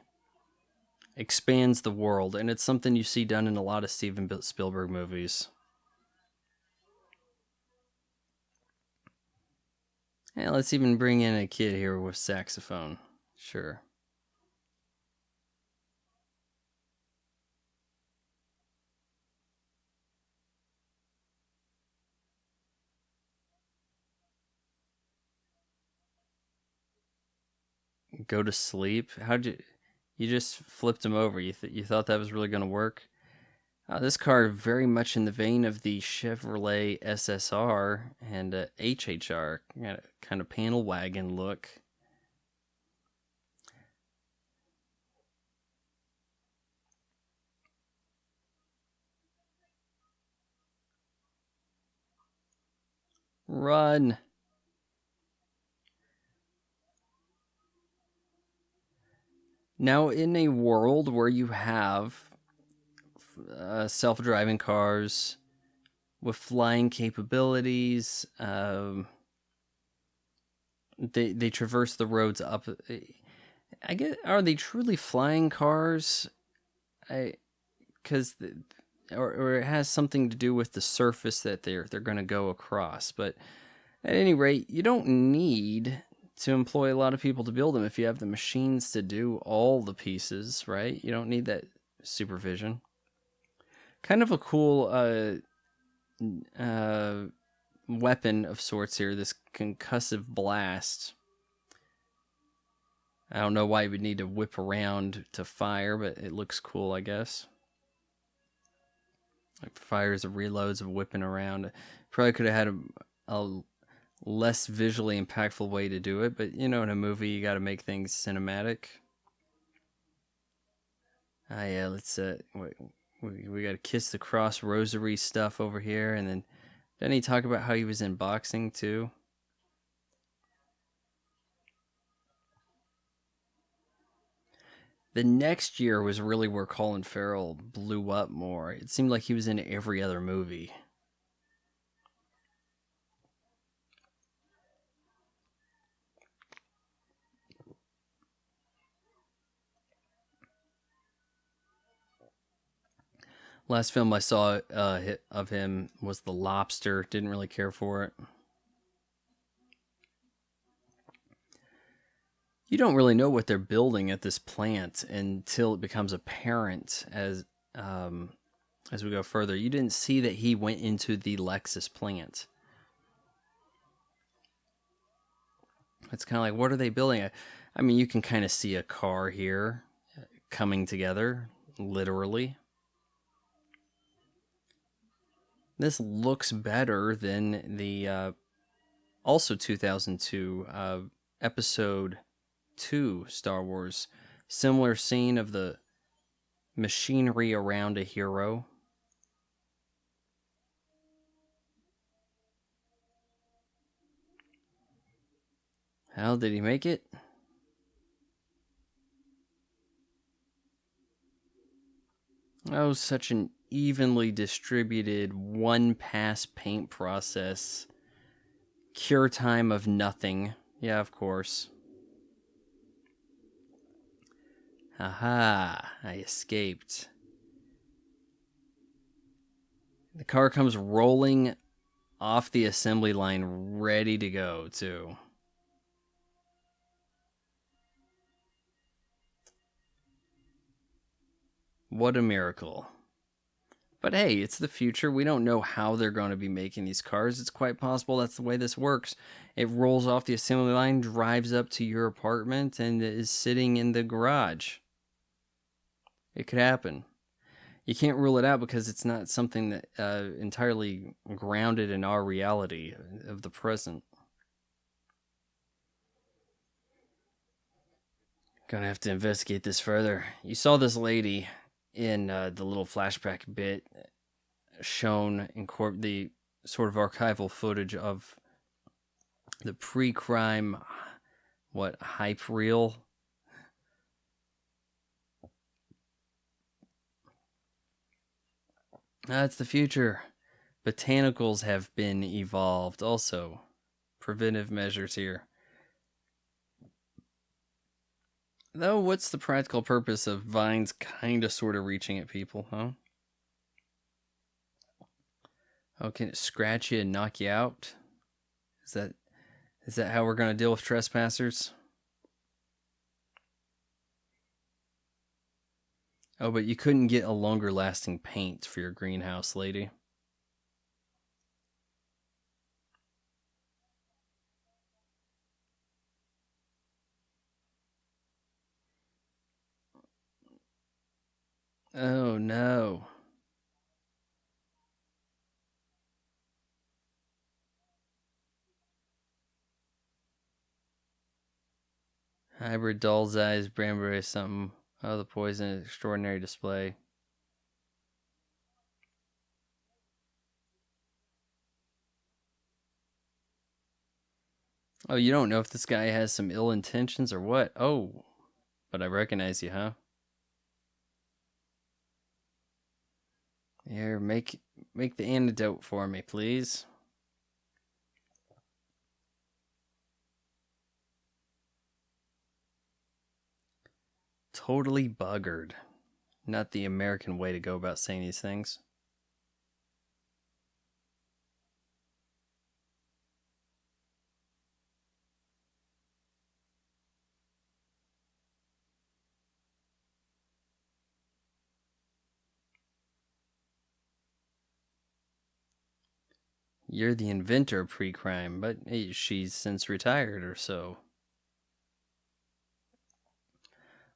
expands the world, and it's something you see done in a lot of Steven Spielberg movies. And let's even bring in a kid here with saxophone. Sure. Go to sleep? How'd you just flipped him over? You thought that was really going to work? This car very much in the vein of the Chevrolet SSR and HHR, kind of panel wagon look. Run. Now, in a world where you have self-driving cars with flying capabilities, they traverse the roads up. I get, are they truly flying cars? Because or it has something to do with the surface that they're going to go across. But at any rate, you don't need to employ a lot of people to build them if you have the machines to do all the pieces, right? You don't need that supervision. Kind of a cool weapon of sorts here, this concussive blast. I don't know why you would need to whip around to fire, but it looks cool, I guess. Like fires of reloads of whipping around. Probably could have had a less visually impactful way to do it, but in a movie you got to make things cinematic. Yeah, let's we got to Kiss the Cross rosary stuff over here, and then didn't he talk about how he was in boxing too? The next year was really where Colin Farrell blew up more. It seemed like he was in every other movie. Last film I saw of him was The Lobster. Didn't really care for it. You don't really know what they're building at this plant until it becomes apparent as we go further. You didn't see that he went into the Lexus plant. It's kind of like, what are they building? I mean, you can kind of see a car here coming together, literally. This looks better than the also 2002 episode 2 Star Wars. Similar scene of the machinery around a hero. How did he make it? Oh, such an evenly distributed one-pass paint process. Cure time of nothing. Yeah, of course. Aha, I escaped. The car comes rolling off the assembly line, ready to go, too. What a miracle. But hey, it's the future. We don't know how they're going to be making these cars. It's quite possible that's the way this works. It rolls off the assembly line, drives up to your apartment, and is sitting in the garage. It could happen. You can't rule it out because it's not something that entirely grounded in our reality of the present. Gonna have to investigate this further. You saw this lady in the little flashback bit shown in the sort of archival footage of the pre-crime hype reel. That's the future. Botanicals have been evolved also. Preventive measures here. Though, what's the practical purpose of vines kind of sort of reaching at people, huh? Oh, can it scratch you and knock you out? Is that how we're going to deal with trespassers? Oh, but you couldn't get a longer lasting paint for your greenhouse, lady. Oh no. Hybrid doll's eyes, Branbury something. Oh, the poison, extraordinary display. Oh, you don't know if this guy has some ill intentions or what? Oh, but I recognize you, huh? Here, make the antidote for me, please. Totally buggered. Not the American way to go about saying these things. You're the inventor of pre-crime, but hey, she's since retired or so.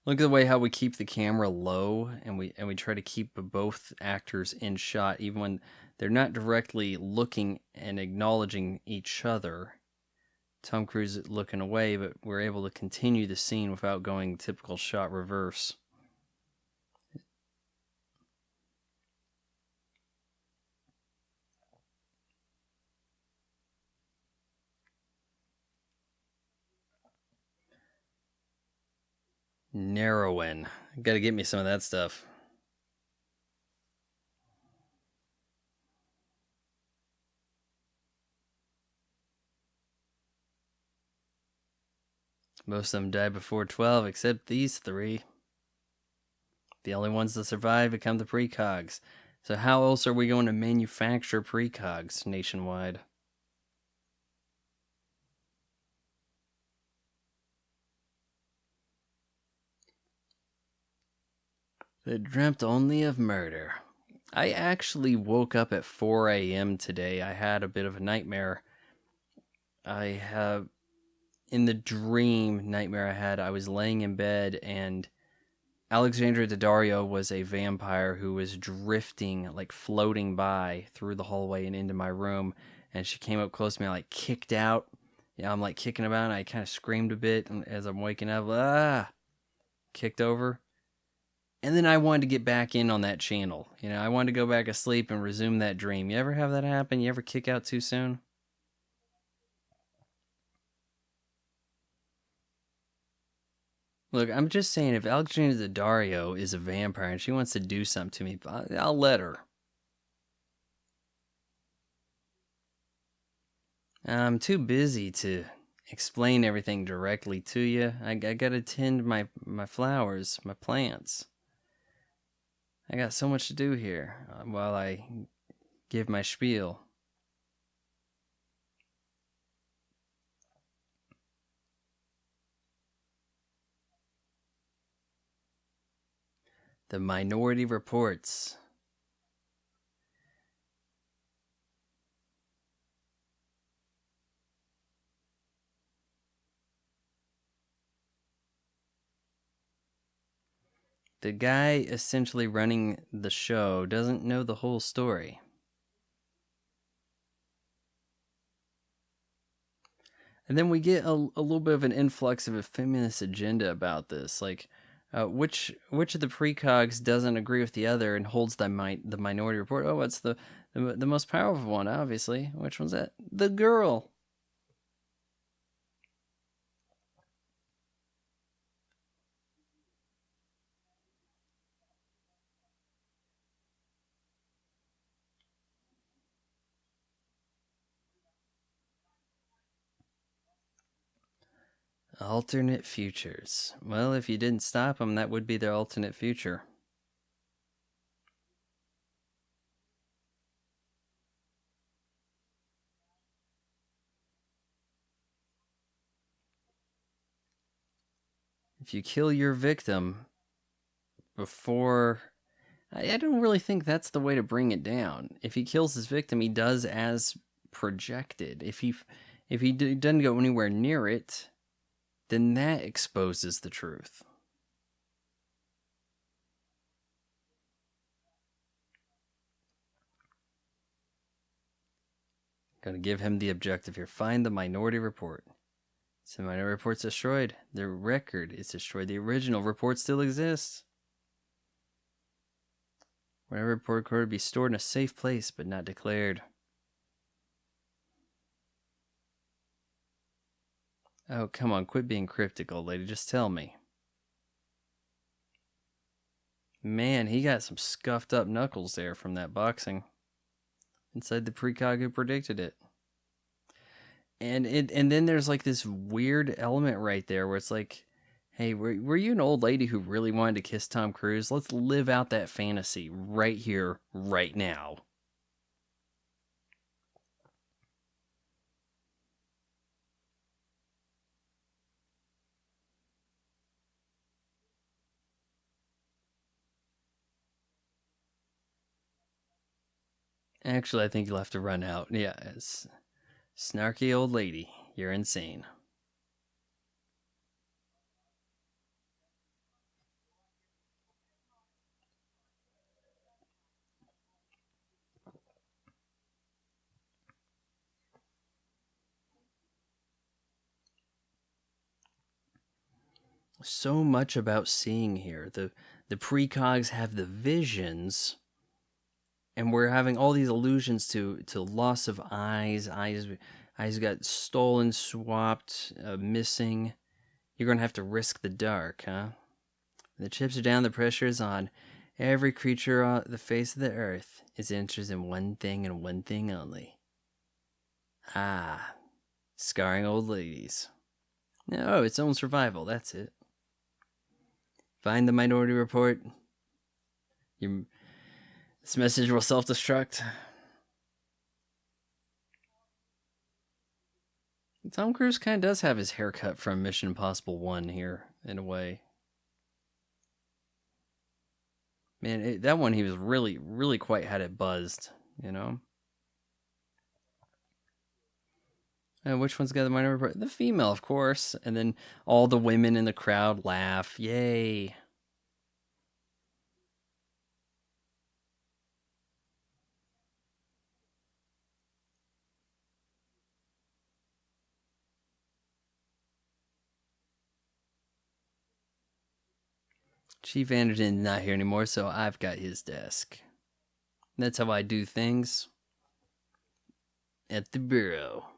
Look at the way how we keep the camera low, and we try to keep both actors in shot, even when they're not directly looking and acknowledging each other. Tom Cruise is looking away, but we're able to continue the scene without going typical shot reverse. Narrowin. Gotta get me some of that stuff. Most of them died before 12, except these three. The only ones that survive become the precogs. So how else are we going to manufacture precogs nationwide? They dreamt only of murder. I actually woke up at 4 a.m. today. I had a bit of a nightmare. In the dream nightmare I had, I was laying in bed and Alexandra Daddario was a vampire who was drifting, like floating by through the hallway and into my room. And she came up close to me, like kicked out. Yeah, I'm like kicking about, and I kind of screamed a bit as I'm waking up. Kicked over. And then I wanted to get back in on that channel. I wanted to go back asleep and resume that dream. You ever have that happen? You ever kick out too soon? Look, I'm just saying, if Alexandra Daddario is a vampire and she wants to do something to me, I'll let her. I'm too busy to explain everything directly to you. I gotta tend my flowers, my plants. I got so much to do here while I give my spiel. The Minority Reports. The guy essentially running the show doesn't know the whole story. And then we get a little bit of an influx of a feminist agenda about this. Like, which of the precogs doesn't agree with the other and holds the Minority Report? Oh, it's the most powerful one, obviously. Which one's that? The girl. Alternate futures. Well, if you didn't stop them, that would be their alternate future. If you kill your victim before, I don't really think that's the way to bring it down. If he kills his victim, he does as projected. If he doesn't go anywhere near it, then that exposes the truth. Gonna give him the objective here. Find the Minority Report. So the Minority Report's destroyed. The record is destroyed. The original report still exists. Whatever report could be stored in a safe place, but not declared. Oh, come on, quit being cryptic, old lady. Just tell me. Man, he got some scuffed up knuckles there from that boxing. Inside the precog who predicted it. And then there's like this weird element right there where it's like, hey, were you an old lady who really wanted to kiss Tom Cruise? Let's live out that fantasy right here, right now. Actually, I think you'll have to run out. Yeah, it's snarky old lady. You're insane. So much about seeing here. The precogs have the visions, and we're having all these allusions to loss of eyes got stolen, swapped, missing. You're gonna have to risk the dark, huh? The chips are down, the pressure is on. Every creature on the face of the earth is interested in one thing and one thing only. Ah, scarring old ladies. No, its own survival, that's it. Find the Minority Report. This message will self-destruct. Tom Cruise kind of does have his haircut from Mission Impossible 1 here, in a way. Man, that one he was really, really quite had it buzzed, you know? And which one's got the Minority Report? The female, of course. And then all the women in the crowd laugh. Yay. Chief Anderson's not here anymore, so I've got his desk. That's how I do things at the Bureau.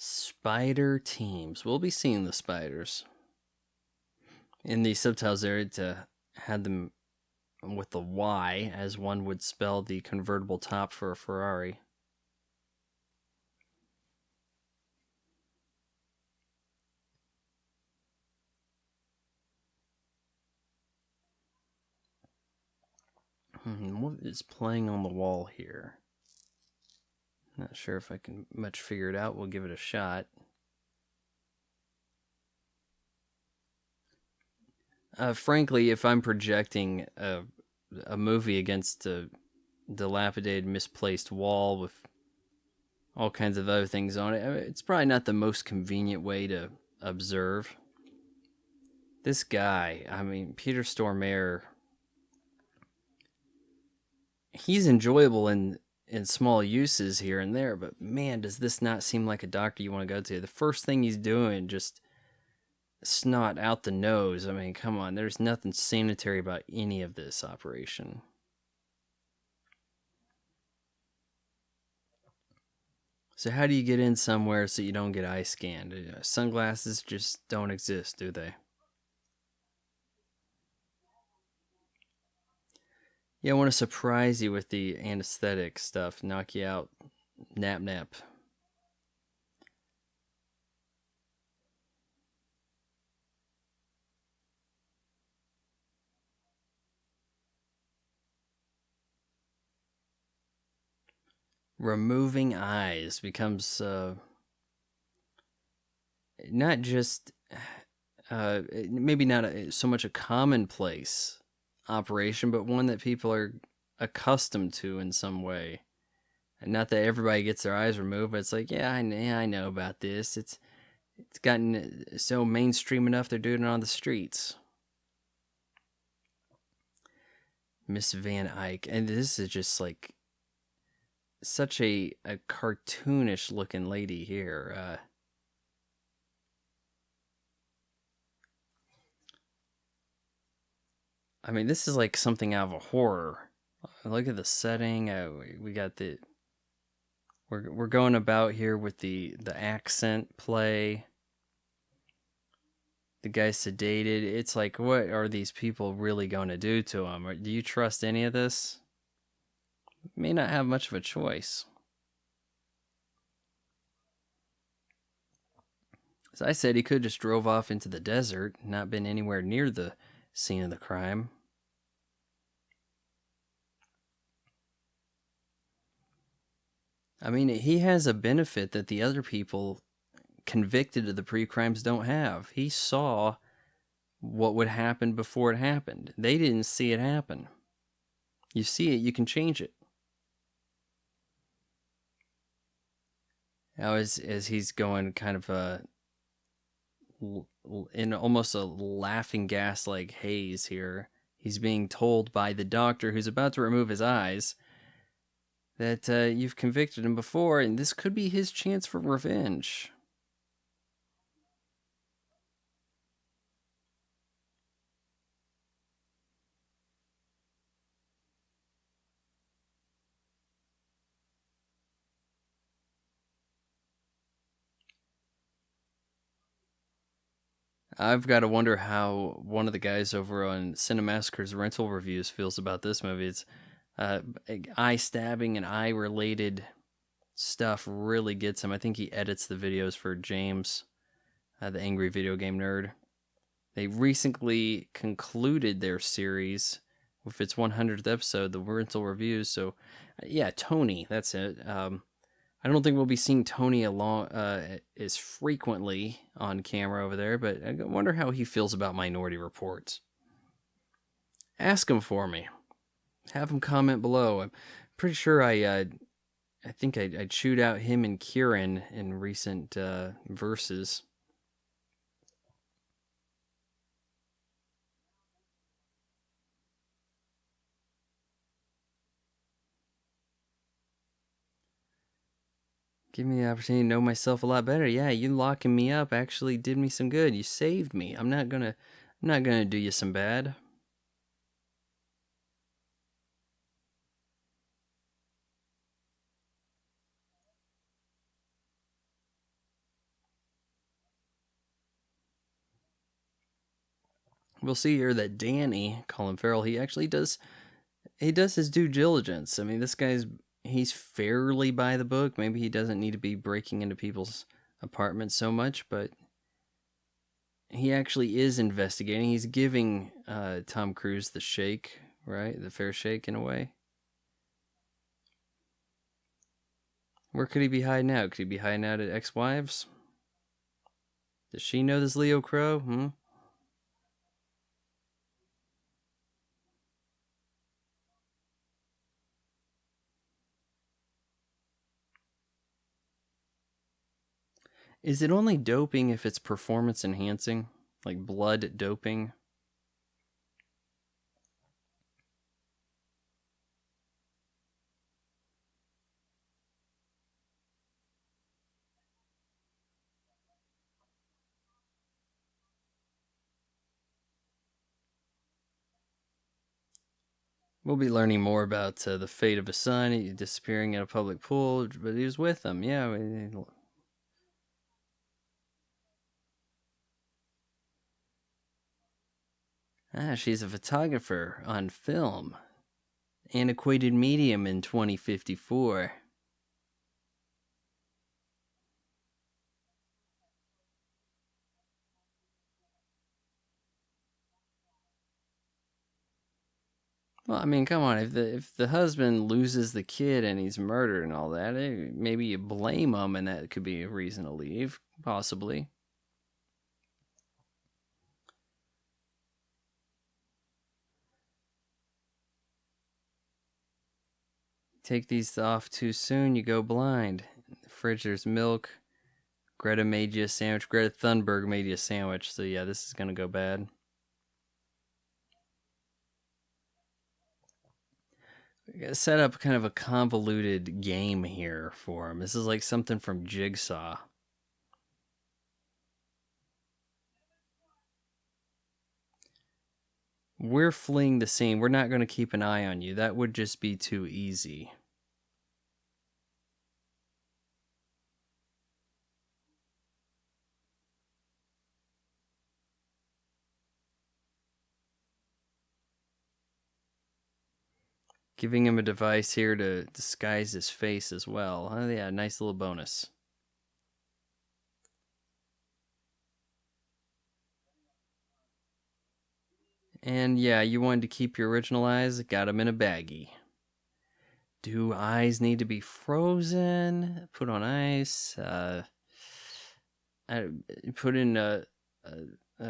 Spider teams. We'll be seeing the spiders. In the subtitles there, to had them with the Y, as one would spell the convertible top for a Ferrari. What is playing on the wall here? Not sure if I can much figure it out. We'll give it a shot. Frankly, if I'm projecting a movie against a dilapidated, misplaced wall with all kinds of other things on it, it's probably not the most convenient way to observe. This guy, I mean, Peter Stormare, he's enjoyable in small uses here and there, but man, does this not seem like a doctor you want to go to? The first thing he's doing, just snot out the nose. I mean, come on, there's nothing sanitary about any of this operation. So how do you get in somewhere so you don't get eye scanned? Sunglasses just don't exist, do they? Yeah, I want to surprise you with the anesthetic stuff, knock you out, nap nap. Removing eyes becomes not just maybe not so much a commonplace operation, but one that people are accustomed to in some way. And not that everybody gets their eyes removed, but it's like, yeah, I know about this. It's gotten so mainstream enough they're doing it on the streets. Miss Van Eyck, and this is just like such a cartoonish looking lady here. I mean, this is like something out of a horror. Look at the setting. We got the we're going about here with the accent play. The guy's sedated. It's like, what are these people really going to do to him? Or do you trust any of this? May not have much of a choice. As I said, he could have just drove off into the desert, not been anywhere near the scene of the crime. I mean, he has a benefit that the other people convicted of the pre-crimes don't have. He saw what would happen before it happened. They didn't see it happen. You see it, you can change it. Now, as he's going kind of in almost a laughing gas like haze here, he's being told by the doctor who's about to remove his eyes that you've convicted him before, and this could be his chance for revenge. I've got to wonder how one of the guys over on Cinemassacre's rental reviews feels about this movie. It's eye stabbing and eye related stuff really gets him. I think he edits the videos for James, the Angry Video Game Nerd. They recently concluded their series with its 100th episode, the rental reviews. So, yeah, Tony, that's it. I don't think we'll be seeing Tony along as frequently on camera over there, but I wonder how he feels about Minority Reports. Ask him for me. Have him comment below. I'm pretty sure I think I chewed out him and Kieran in recent verses. Give me the opportunity to know myself a lot better. Yeah, you locking me up actually did me some good. You saved me. I'm not gonna do you some bad. We'll see here that Danny, Colin Farrell, he actually does his due diligence. I mean, this he's fairly by the book. Maybe he doesn't need to be breaking into people's apartments so much, but he actually is investigating. He's giving Tom Cruise the shake, right? The fair shake in a way. Where could he be hiding out? Could he be hiding out at ex-wives? Does she know this Leo Crow? Is it only doping if it's performance enhancing? Like blood doping? We'll be learning more about the fate of his son disappearing in a public pool, but he was with them. Yeah. She's a photographer on film. Antiquated medium in 2054. Well, I mean, come on. If the husband loses the kid and he's murdered and all that, maybe you blame him, and that could be a reason to leave, possibly. Take these off too soon, you go blind. In the fridge, there's milk. Greta made you a sandwich. Greta Thunberg made you a sandwich. So yeah, this is gonna go bad. We gotta set up kind of a convoluted game here for him. This is like something from Jigsaw. We're fleeing the scene. We're not going to keep an eye on you. That would just be too easy. Giving him a device here to disguise his face as well. Oh, yeah, nice little bonus. And yeah, you wanted to keep your original eyes? Got them in a baggie. Do eyes need to be frozen? Put on ice? Put in a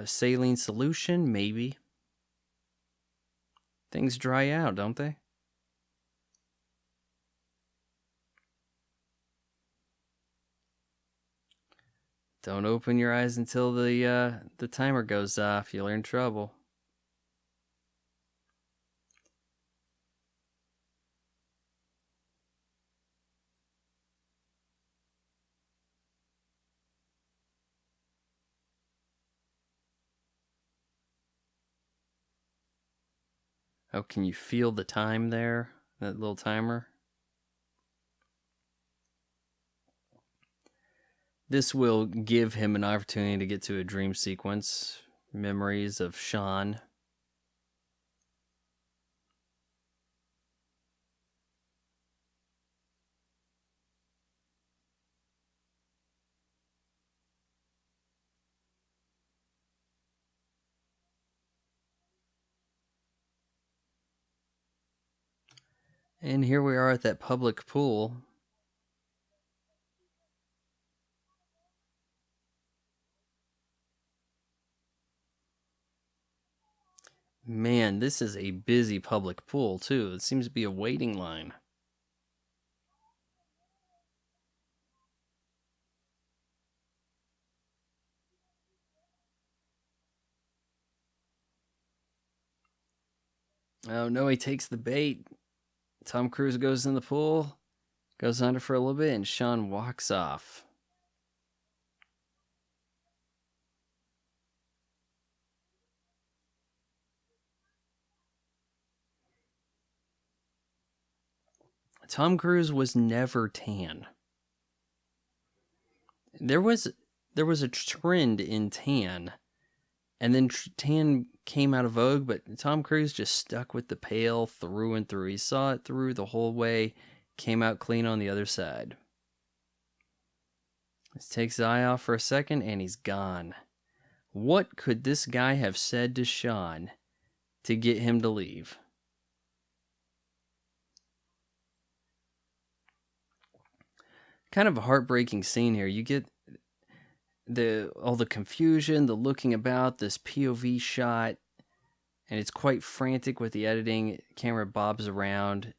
saline solution? Maybe. Things dry out, don't they? Don't open your eyes until the timer goes off. You'll in trouble. Oh, can you feel the time there? That little timer? This will give him an opportunity to get to a dream sequence. Memories of Sean. And here we are at that public pool. Man, this is a busy public pool, too. It seems to be a waiting line. Oh, no, he takes the bait. Tom Cruise goes in the pool, goes under for a little bit, and Sean walks off. Tom Cruise was never tan. There was a trend in tan, and then tan came out of vogue, but Tom Cruise just stuck with the pale through and through. He saw it through the whole way, came out clean on the other side. He takes his eye off for a second, and he's gone. What could this guy have said to Sean to get him to leave? Kind of a heartbreaking scene here. You get all the confusion, the looking about, this POV shot, and it's quite frantic with the editing. Camera bobs around,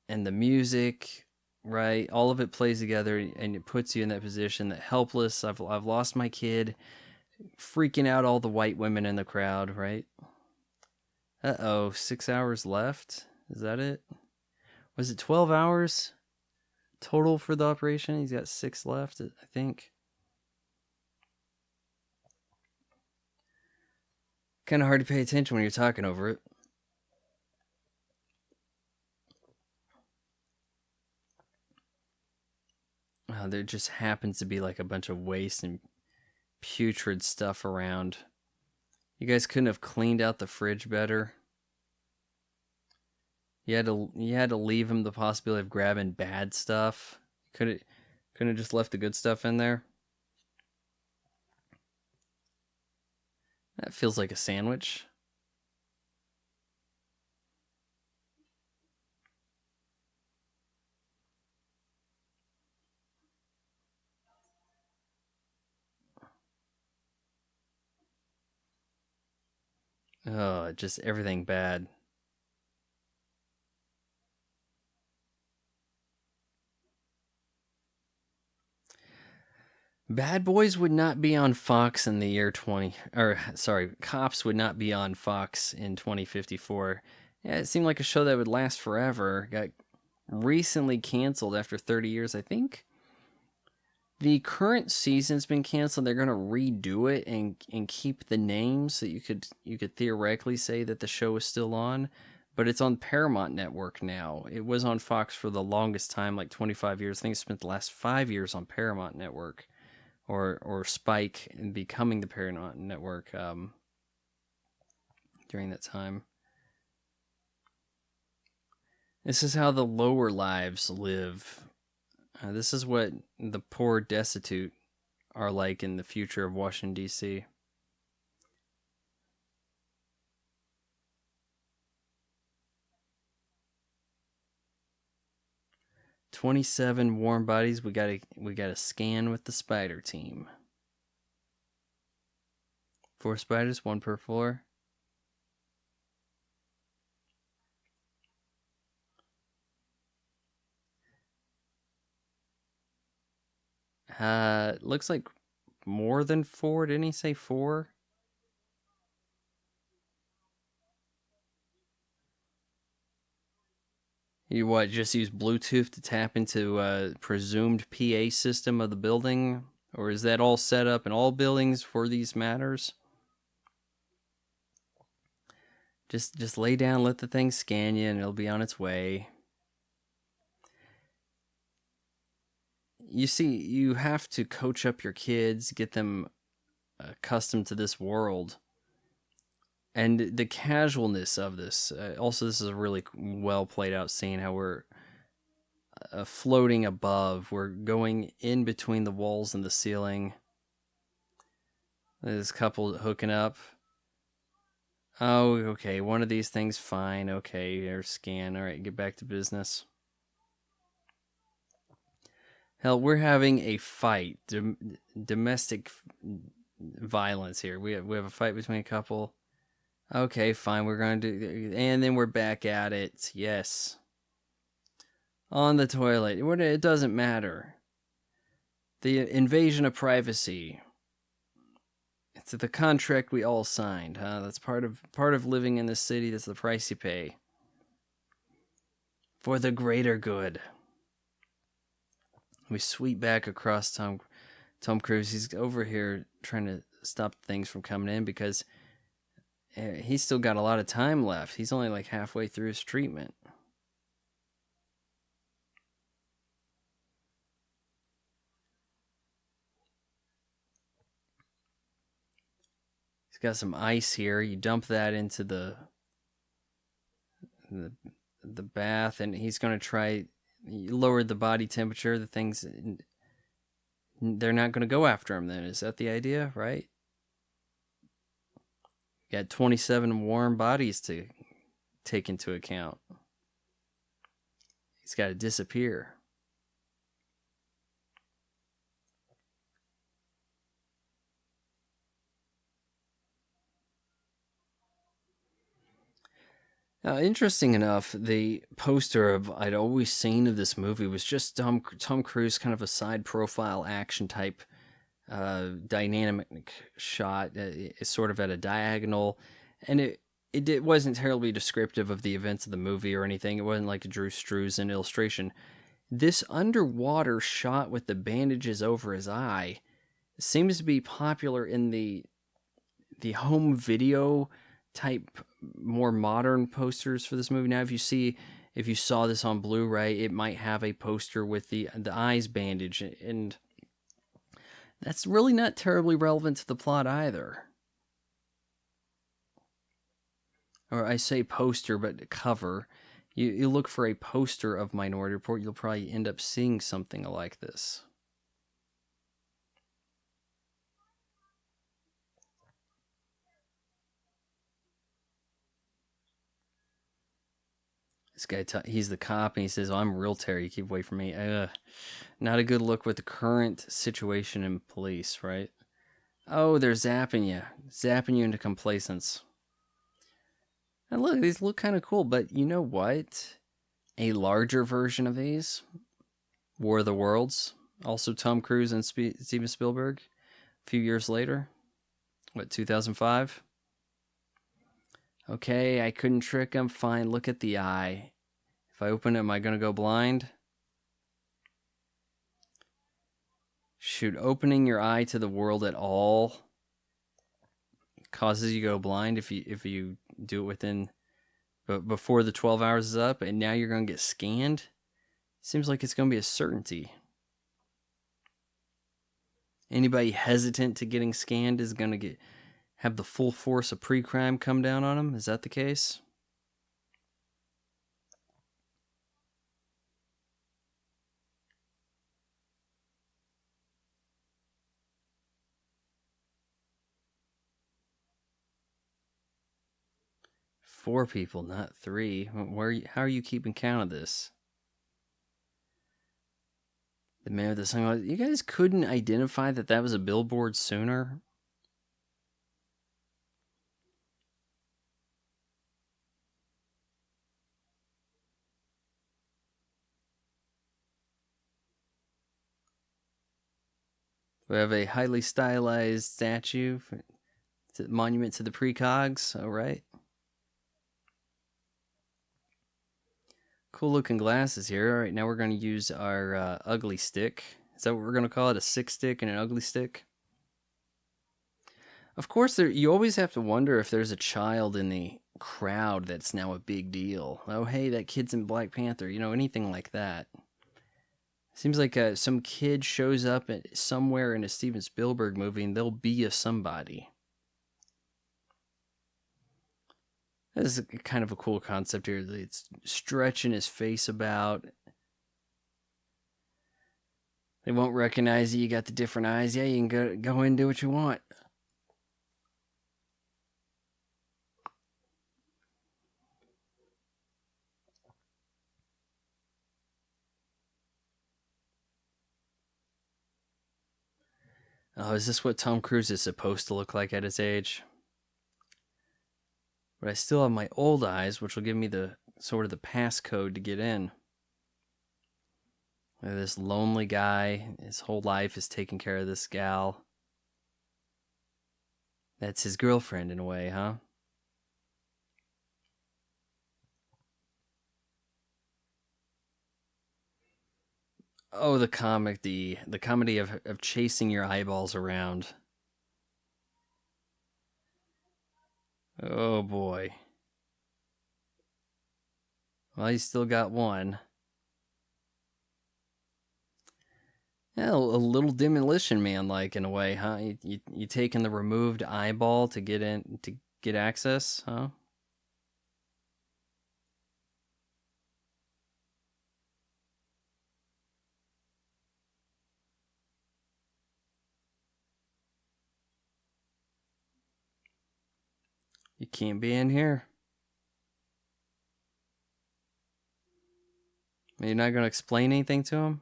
and the music, right? All of it plays together, and it puts you in that position that helpless. I've lost my kid, freaking out all the white women in the crowd, right? 6 hours left. Is that it? Was it 12 hours total for the operation? He's got 6 left, I think. Kind of hard to pay attention when you're talking over it. There just happens to be like a bunch of waste and putrid stuff around. You guys couldn't have cleaned out the fridge better. You had to leave him the possibility of grabbing bad stuff. Couldn't have just left the good stuff in there. That feels like a sandwich. Oh, just everything bad. Bad Boys would not be on Fox in the year Cops would not be on Fox in 2054. Yeah, it seemed like a show that would last forever. Got recently canceled after 30 years, I think. The current season's been canceled. They're going to redo it and keep the name so you could theoretically say that the show is still on, but it's on Paramount Network now. It was on Fox for the longest time, like 25 years. I think it spent the last 5 years on Paramount Network. Or Spike and becoming the Paramount Network during that time. This is how the lower lives live. This is what the poor destitute are like in the future of Washington, D.C. 27 warm bodies. We gotta scan with the spider team. 4 spiders, 1 per floor. Looks like more than 4. Didn't he say 4? You what? Just use Bluetooth to tap into a presumed PA system of the building, or is that all set up in all buildings for these matters? Just lay down, let the thing scan you, and it'll be on its way. You see, you have to coach up your kids, get them accustomed to this world. And the casualness of this. Also, this is a really well played out scene, how we're floating above. We're going in between the walls and the ceiling. There's a couple hooking up. Oh, okay. One of these things, fine. Okay, there's scan. All right, get back to business. Hell, we're having a fight. Domestic violence here. We have a fight between a couple. Okay, fine. We're going to do... And then we're back at it. Yes. On the toilet. It doesn't matter. The invasion of privacy. It's the contract we all signed, huh? That's part of living in this city. That's the price you pay. For the greater good. We sweep back across Tom Cruise. He's over here trying to stop things from coming in because he's still got a lot of time left. He's only like halfway through his treatment. He's got some ice here. You dump that into the bath, and he's going to try... You lower the body temperature. The things... They're not going to go after him then. Is that the idea, right? You got 27 warm bodies to take into account. He's got to disappear. Interesting enough, the poster I'd always seen of this movie was just Tom Cruise, kind of a side profile action type dynamic shot, sort of at a diagonal, and it wasn't terribly descriptive of the events of the movie or anything. It wasn't like a Drew Struzan illustration. This underwater shot with the bandages over his eye seems to be popular in the home video type, more modern posters for this movie. Now, if you saw this on Blu-ray, it might have a poster with the eyes bandaged, and that's really not terribly relevant to the plot either. Or I say poster, but cover. You look for a poster of Minority Report, you'll probably end up seeing something like this. This guy, he's the cop, and he says, "Oh, I'm real Terry. You keep away from me." Not a good look with the current situation in police, right? Oh, they're zapping you into complacence. And look, these look kind of cool, but you know what? A larger version of these, War of the Worlds, also Tom Cruise and Steven Spielberg, a few years later. What, 2005? Okay, I couldn't trick him. Fine, look at the eye. If I open it, am I going to go blind? Shoot, opening your eye to the world at all causes you to go blind if you do it within... But before the 12 hours is up, and now you're going to get scanned? Seems like it's going to be a certainty. Anybody hesitant to getting scanned is going to have the full force of pre-crime come down on them? Is that the case? Four people, not 3. How are you keeping count of this? The man with the sunglasses. You guys couldn't identify that was a billboard sooner? We have a highly stylized statue, monument to the precogs. All right. Cool looking glasses here. All right, now we're going to use our ugly stick. Is that what we're going to call it? A sick stick and an ugly stick? Of course, you always have to wonder if there's a child in the crowd that's now a big deal. Oh, hey, that kid's in Black Panther. Anything like that. Seems like some kid shows up somewhere in a Steven Spielberg movie and they'll be a somebody. This is kind of a cool concept here. It's stretching his face about. They won't recognize you. You got the different eyes. Yeah, you can go in and do what you want. Oh, is this what Tom Cruise is supposed to look like at his age? But I still have my old eyes, which will give me the sort of the passcode to get in. This lonely guy, his whole life is taking care of this gal. That's his girlfriend in a way, huh? Oh, the comic, the comedy of chasing your eyeballs around. Oh boy. Well, he's still got one. Yeah, a little Demolition Man like in a way, huh? You taking the removed eyeball to get access, huh? You can't be in here. You're not gonna explain anything to him?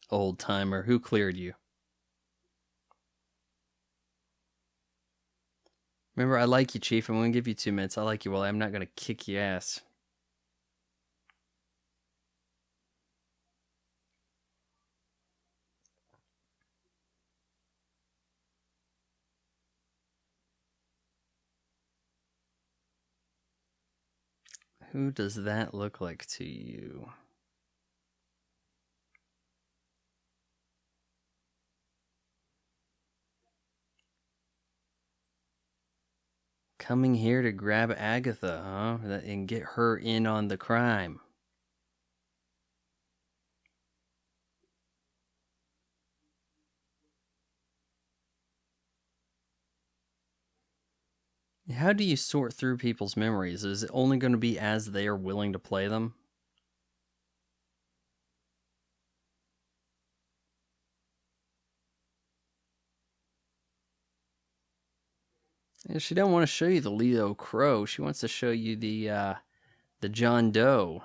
Old timer, who cleared you? Remember, I like you, Chief. I'm gonna give you 2 minutes. I like you. Well, I'm not gonna kick your ass. Who does that look like to you? Coming here to grab Agatha, huh? And get her in on the crime. How do you sort through people's memories? Is it only going to be as they are willing to play them? Yeah, she don't want to show you the Leo Crow. She wants to show you the John Doe.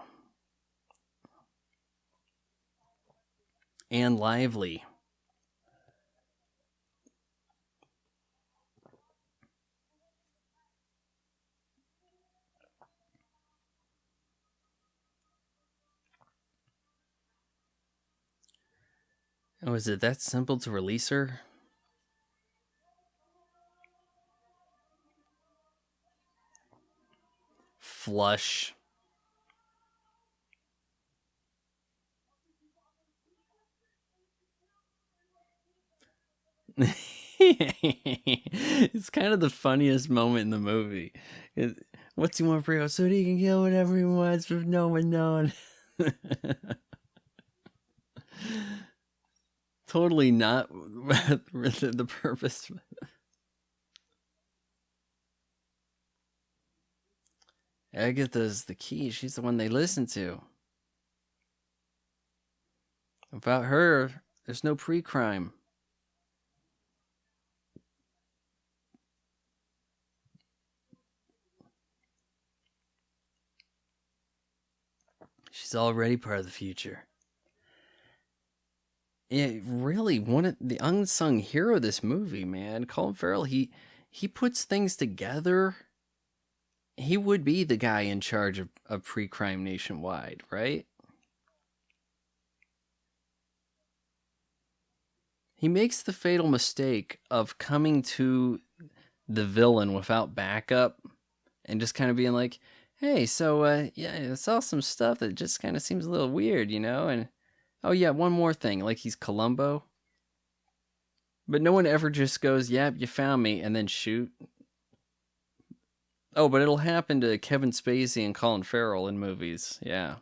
Anne Lively. Oh, is it that simple to release her? Flush. It's kind of the funniest moment in the movie. What's he want for you? So he can kill whatever he wants with no one knowing. Totally not the purpose. Agatha's the key. She's the one they listen to. Without her, there's no pre-crime. She's already part of the future. it really one of the unsung hero of this movie, man. Colin Farrell, he puts things together. He would be the guy in charge of pre-crime nationwide, right? He makes the fatal mistake of coming to the villain without backup and just kind of being like, "Hey, so yeah, I saw some stuff that just kind of seems a little weird, you know?" And oh yeah, one more thing, like he's Columbo, but no one ever just goes, "Yep, you found me," and then shoot. Oh, but it'll happen to Kevin Spacey and Colin Farrell in movies. Yeah.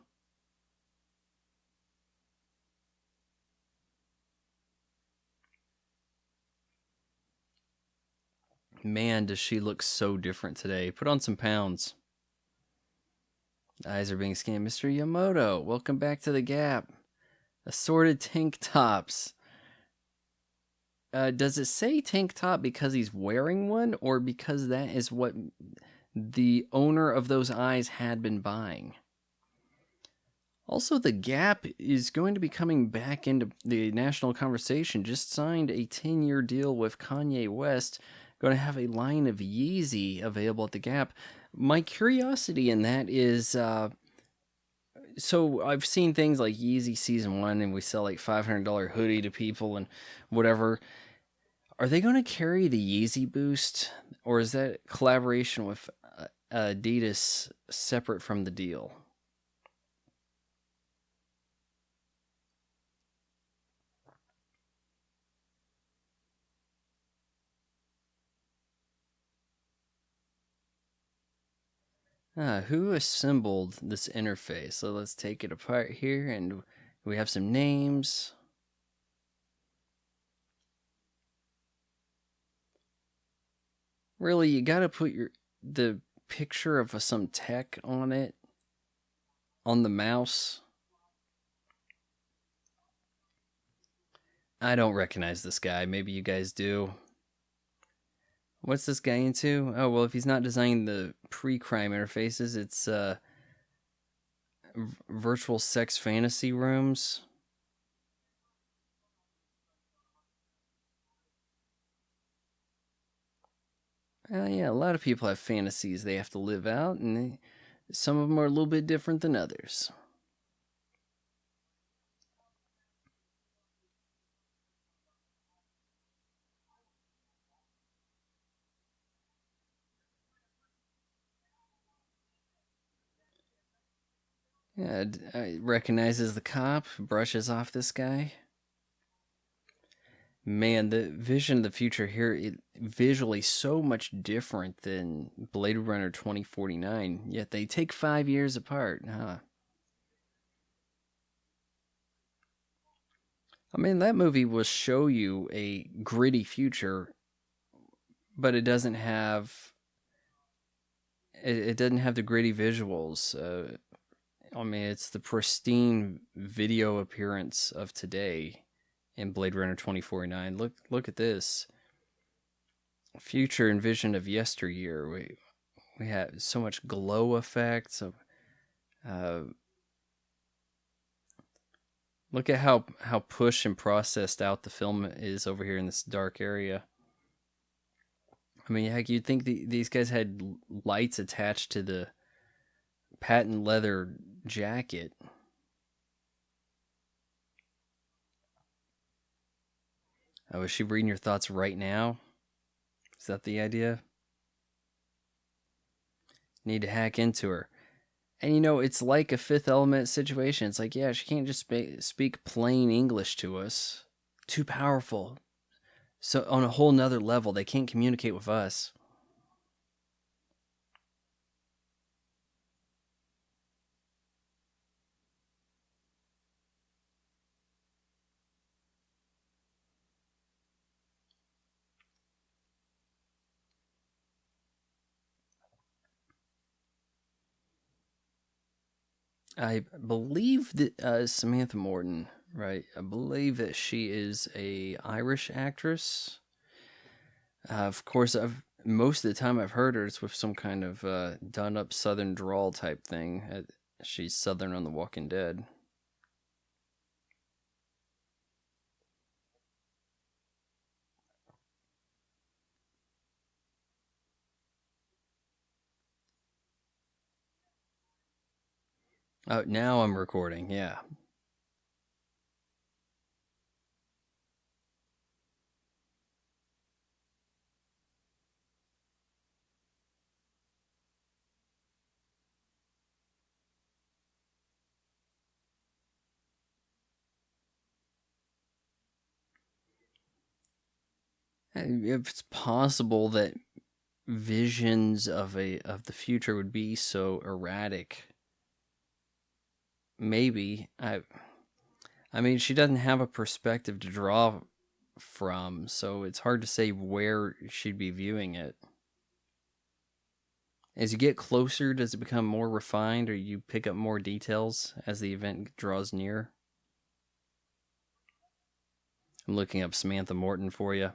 Man, does she look so different today. Put on some pounds. Eyes are being scanned. Mr. Yamoto, welcome back to the Gap. Assorted tank tops. Does it say tank top because he's wearing one, or because that is what the owner of those eyes had been buying? Also, the Gap is going to be coming back into the national conversation. Just signed a 10-year deal with Kanye West. Going to have a line of Yeezy available at the Gap. My curiosity in that is, so I've seen things like Yeezy Season 1, and we sell like $500 hoodie to people and whatever. Are they going to carry the Yeezy Boost, or is that collaboration with Adidas separate from the deal? Who assembled this interface? So let's take it apart here, and we have some names. Really, you gotta put the picture of some tech on it, on the mouse. I don't recognize this guy. Maybe you guys do. What's this guy into? Oh, well, if he's not designing the pre-crime interfaces, it's virtual sex fantasy rooms. Yeah, a lot of people have fantasies they have to live out, and some of them are a little bit different than others. Yeah, recognizes the cop, brushes off this guy. Man, the vision of the future here, visually so much different than Blade Runner 2049, yet they take 5 years apart, huh? I mean, that movie will show you a gritty future, but it doesn't have the gritty visuals. I mean, it's the pristine video appearance of today in Blade Runner 2049. Look at this future and vision of yesteryear. We have so much glow effects. Uh, Look at how pushed and processed out the film is over here in this dark area. I mean, heck, you'd think these guys had lights attached to the patent leather jacket. Oh, is she reading your thoughts right now? Is that the idea? Need to hack into her. And it's like a Fifth Element situation. It's like, yeah, she can't just speak plain English to us. Too powerful. So, on a whole nother level, they can't communicate with us. I believe that Samantha Morton, right? I believe that she is a Irish actress. Of course, I've most of the time I've heard her, it's with some kind of done up Southern drawl type thing. She's Southern on The Walking Dead. Oh, now I'm recording. Yeah. If it's possible that visions of the future would be so erratic, maybe. I mean, she doesn't have a perspective to draw from, so it's hard to say where she'd be viewing it. As you get closer, does it become more refined, or you pick up more details as the event draws near? I'm looking up Samantha Morton for you.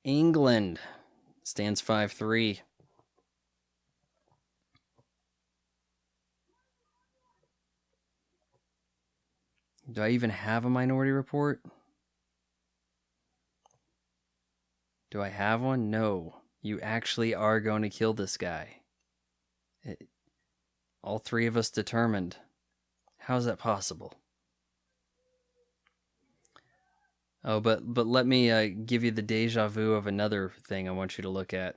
England stands 5-3. Do I even have a Minority Report? Do I have one? No. You actually are going to kill this guy. All three of us determined. How is that possible? Oh, but let me give you the deja vu of another thing I want you to look at.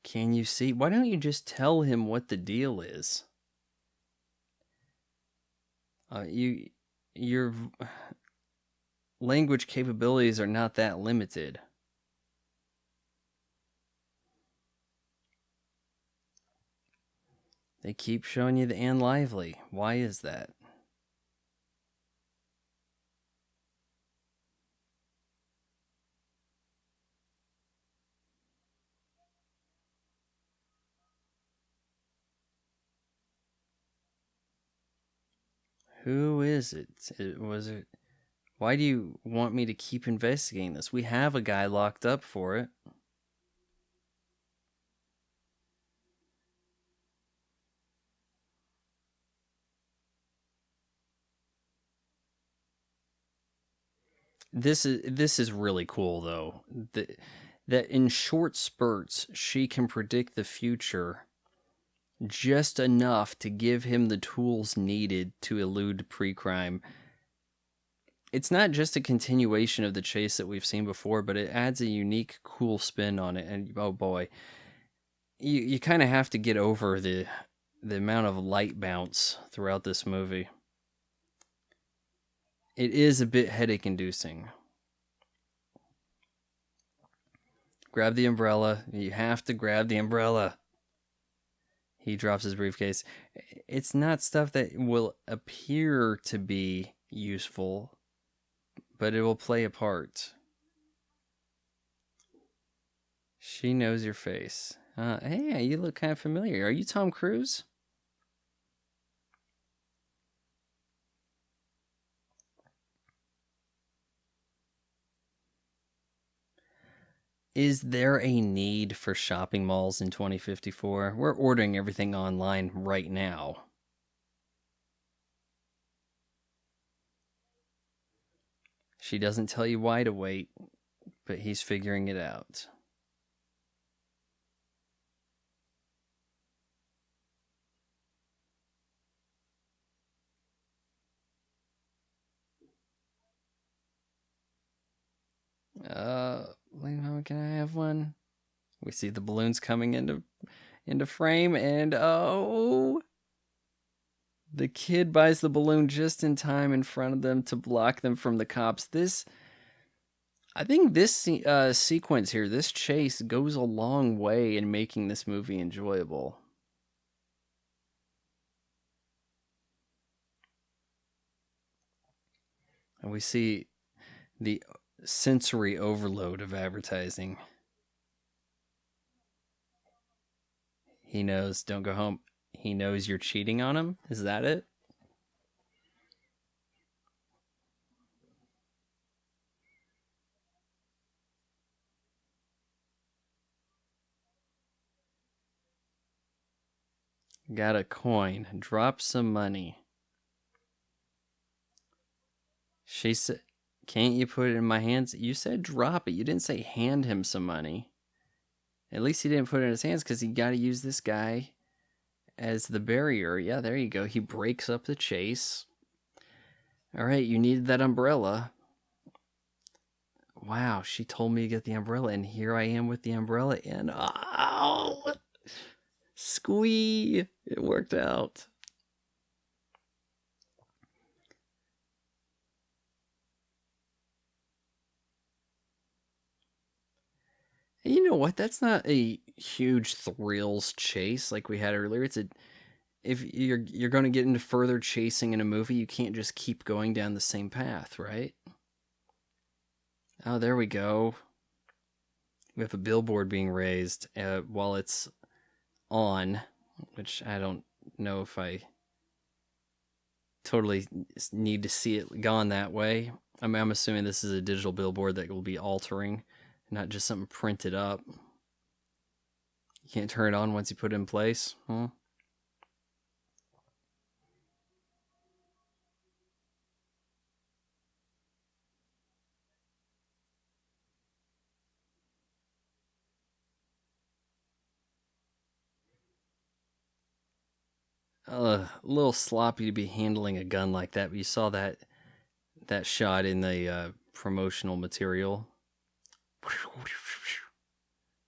Can you see? Why don't you just tell him what the deal is? Your language capabilities are not that limited. They keep showing you the Anne Lively. Why is that? Who is it? Was it? Why do you want me to keep investigating this? We have a guy locked up for it. This is really cool though. That in short spurts she can predict the future just enough to give him the tools needed to elude pre-crime. It's not just a continuation of the chase that we've seen before, but it adds a unique, cool spin on it. And oh boy, you kind of have to get over the amount of light bounce throughout this movie. It is a bit headache inducing. Grab the umbrella. You have to grab the umbrella. He drops his briefcase. It's not stuff that will appear to be useful, but it will play a part. She knows your face. Hey, you look kind of familiar. Are you Tom Cruise? Is there a need for shopping malls in 2054? We're ordering everything online right now. She doesn't tell you why to wait, but he's figuring it out. Can I have one? We see the balloons coming into frame, and oh, the kid buys the balloon just in time in front of them to block them from the cops. I think this sequence here, this chase, goes a long way in making this movie enjoyable. And we see the sensory overload of advertising. He knows, don't go home. He knows you're cheating on him. Is that it? Got a coin. Drop some money. She said, can't you put it in my hands? You said drop it. You didn't say hand him some money. At least he didn't put it in his hands because he got to use this guy as the barrier. Yeah, there you go. He breaks up the chase. All right, you needed that umbrella. Wow, she told me to get the umbrella, and here I am with the umbrella. And oh, squee! It worked out. And you know what? That's not a huge thrills chase like we had earlier. If you're going to get into further chasing in a movie, you can't just keep going down the same path, right? Oh, there we go. We have a billboard being raised while it's on, which I don't know if I totally need to see it gone that way. I'm assuming this is a digital billboard that will be altering, not just something printed up. You can't turn it on once you put it in place. Huh? A little sloppy to be handling a gun like that, but you saw that shot in the promotional material.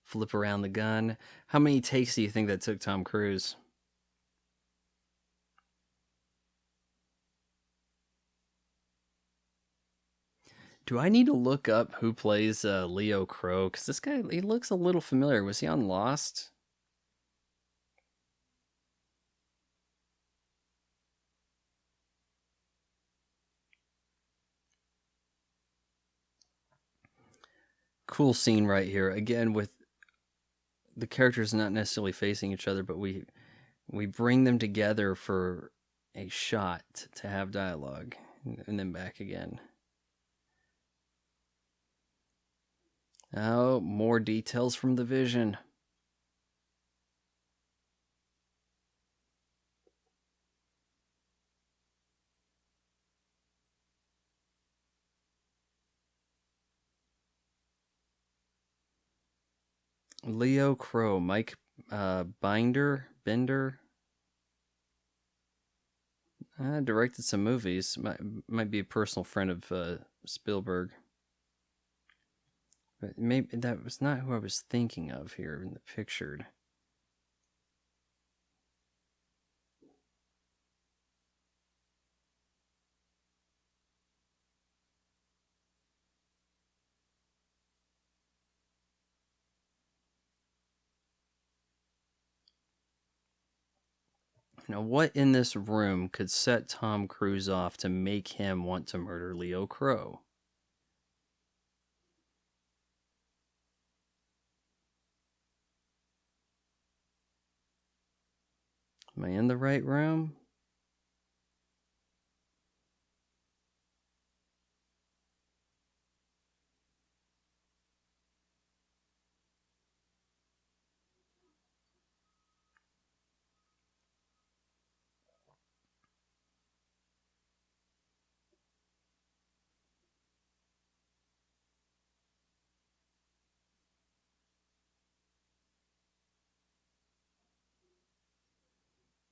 Flip around the gun. How many takes do you think that took Tom Cruise? Do I need to look up who plays Leo Crow? Because this guy, he looks a little familiar. Was he on Lost? Cool scene right here. Again, with the characters not necessarily facing each other, but we bring them together for a shot to have dialogue, and then back again. Oh, more details from the vision. Leo Crow, Mike Bender, directed some movies. Might be a personal friend of Spielberg. But maybe that was not who I was thinking of here in the pictured. Now, what in this room could set Tom Cruise off to make him want to murder Leo Crow? Am I in the right room?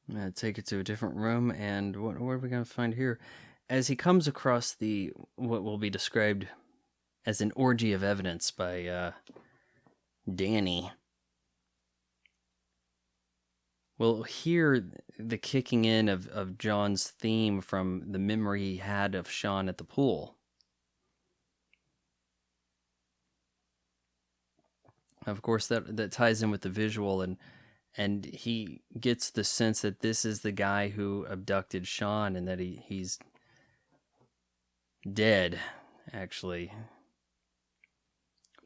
I'm going to take it to a different room, and what are we going to find here? As he comes across the what will be described as an orgy of evidence by Danny, we'll hear the kicking in of John's theme from the memory he had of Sean at the pool. Of course, that ties in with the visual, and he gets the sense that this is the guy who abducted Sean and that he's dead, actually.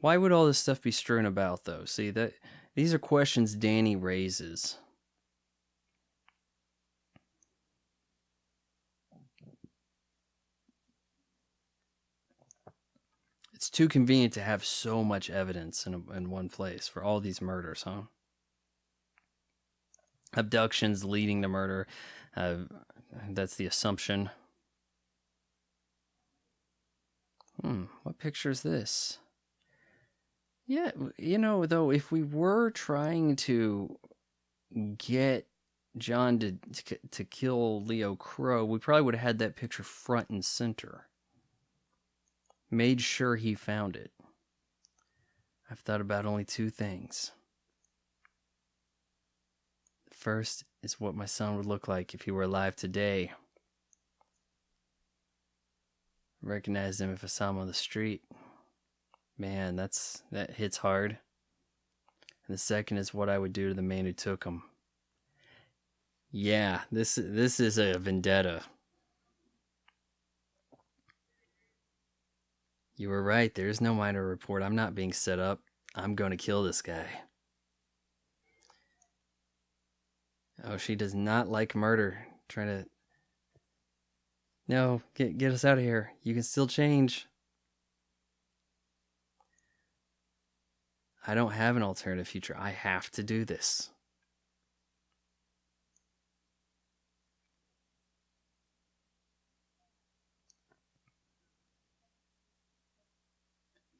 Why would all this stuff be strewn about, though? See, that these are questions Danny raises. It's too convenient to have so much evidence in one place for all these murders, huh? Abductions leading to murder. That's the assumption. What picture is this? Yeah, though, if we were trying to get John to kill Leo Crow, we probably would have had that picture front and center. Made sure he found it. I've thought about only two things. The first is what my son would look like if he were alive today. Recognize him if I saw him on the street. Man, that hits hard. And the second is what I would do to the man who took him. Yeah, this is a vendetta. You were right. There is no minor report. I'm not being set up. I'm going to kill this guy. Oh, she does not like murder. Trying to... No, get us out of here. You can still change. I don't have an alternative future. I have to do this.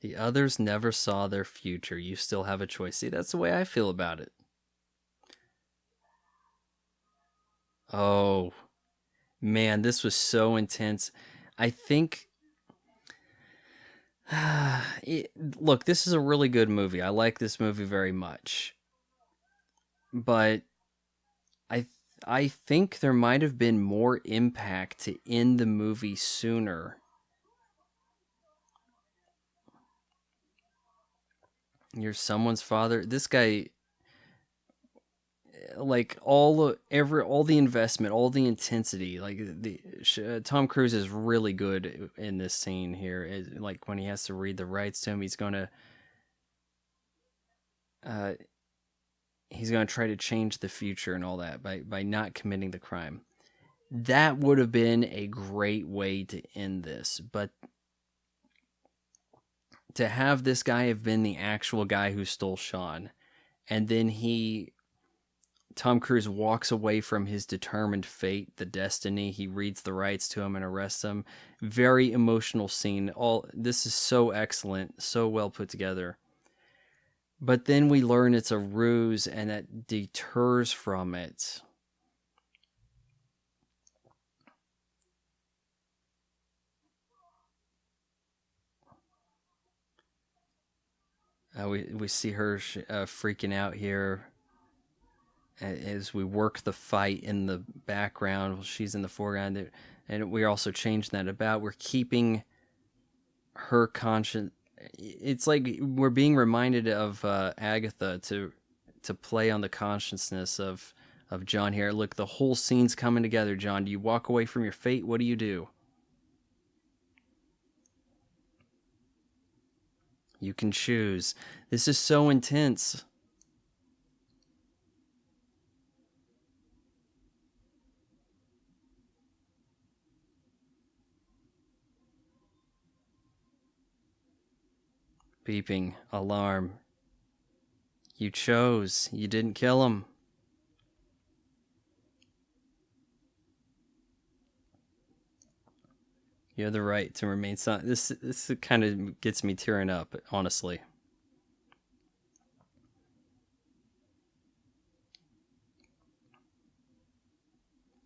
The others never saw their future. You still have a choice. See, that's the way I feel about it. Oh, man, this was so intense. I think... look, this is a really good movie. I like this movie very much. But I think there might have been more impact to end the movie sooner. You're someone's father. This guy, like all the investment, all the intensity. Like Tom Cruise is really good in this scene here. Like when he has to read the rights to him, he's gonna try to change the future and all that by not committing the crime. That would have been a great way to end this, but to have this guy have been the actual guy who stole Sean, and then Tom Cruise walks away from his determined fate, the destiny. He reads the rights to him and arrests him. Very emotional scene. This is so excellent, so well put together. But then we learn it's a ruse, and that deters from it. We see her freaking out here as we work the fight in the background. She's in the foreground, and we're also changing that about. We're keeping her conscience. It's like we're being reminded of Agatha to play on the consciousness of John here. Look, the whole scene's coming together, John. Do you walk away from your fate? What do you do? You can choose. This is so intense. Beeping alarm. You chose. You didn't kill him. You have the right to remain silent. This kind of gets me tearing up, honestly.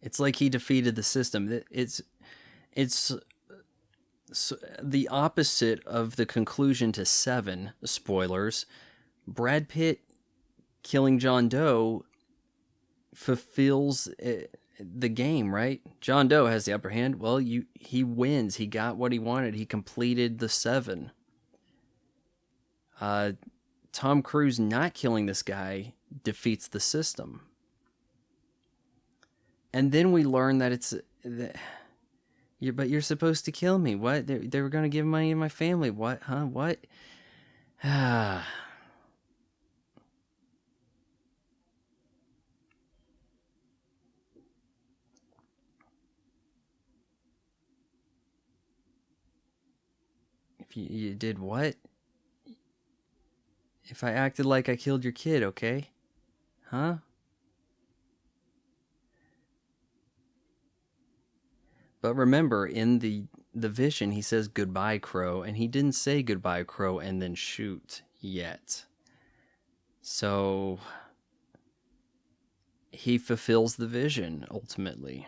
It's like he defeated the system. It's the opposite of the conclusion to Seven. Spoilers. Brad Pitt killing John Doe fulfills the game, right? John Doe has the upper hand. Well, he wins. He got what he wanted. He completed the Seven. Tom Cruise not killing this guy defeats the system. And then we learn that but you're supposed to kill me. What? They were going to give money to my family. What? Huh? What? If you did what? If I acted like I killed your kid, okay? Huh? But remember, in the vision, he says goodbye, Crow, and he didn't say goodbye, Crow, and then shoot. yet. So he fulfills the vision ultimately.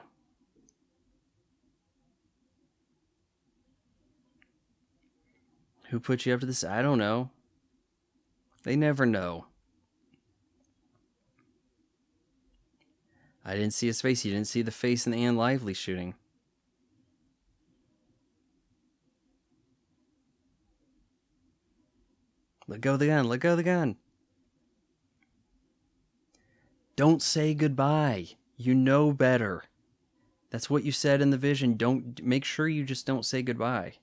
Who put you up to this? I don't know. They never know. I didn't see his face. You didn't see the face in the Anne Lively shooting. Let go of the gun. Let go of the gun. Don't say goodbye. You know better. That's what you said in the vision. Don't make sure you just don't say goodbye.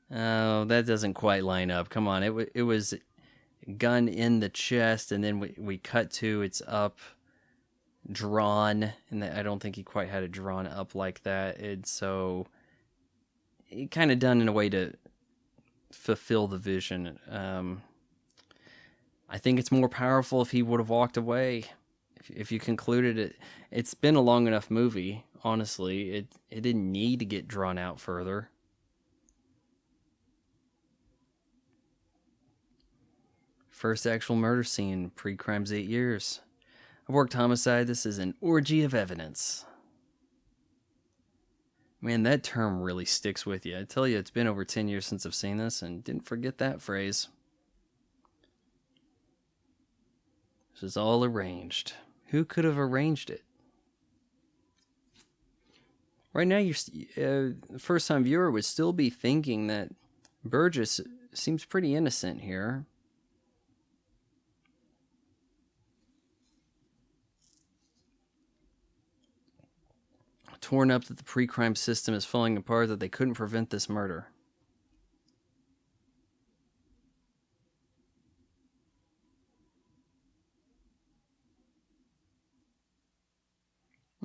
Oh, that doesn't quite line up. Come on. It was gun in the chest, and then we cut to it's up, drawn, and I don't think he quite had it drawn up like that. It's so it kind of done in a way to fulfill the vision. I think it's more powerful if he would have walked away. If you concluded it, it's been a long enough movie. Honestly, it didn't need to get drawn out further. First actual murder scene, pre-crimes 8 years. I've worked homicide. This is an orgy of evidence. Man, that term really sticks with you. I tell you, it's been over 10 years since I've seen this and didn't forget that phrase. This is all arranged. Who could have arranged it? Right now, the first-time viewer would still be thinking that Burgess seems pretty innocent here. Torn up that the pre-crime system is falling apart, that they couldn't prevent this murder.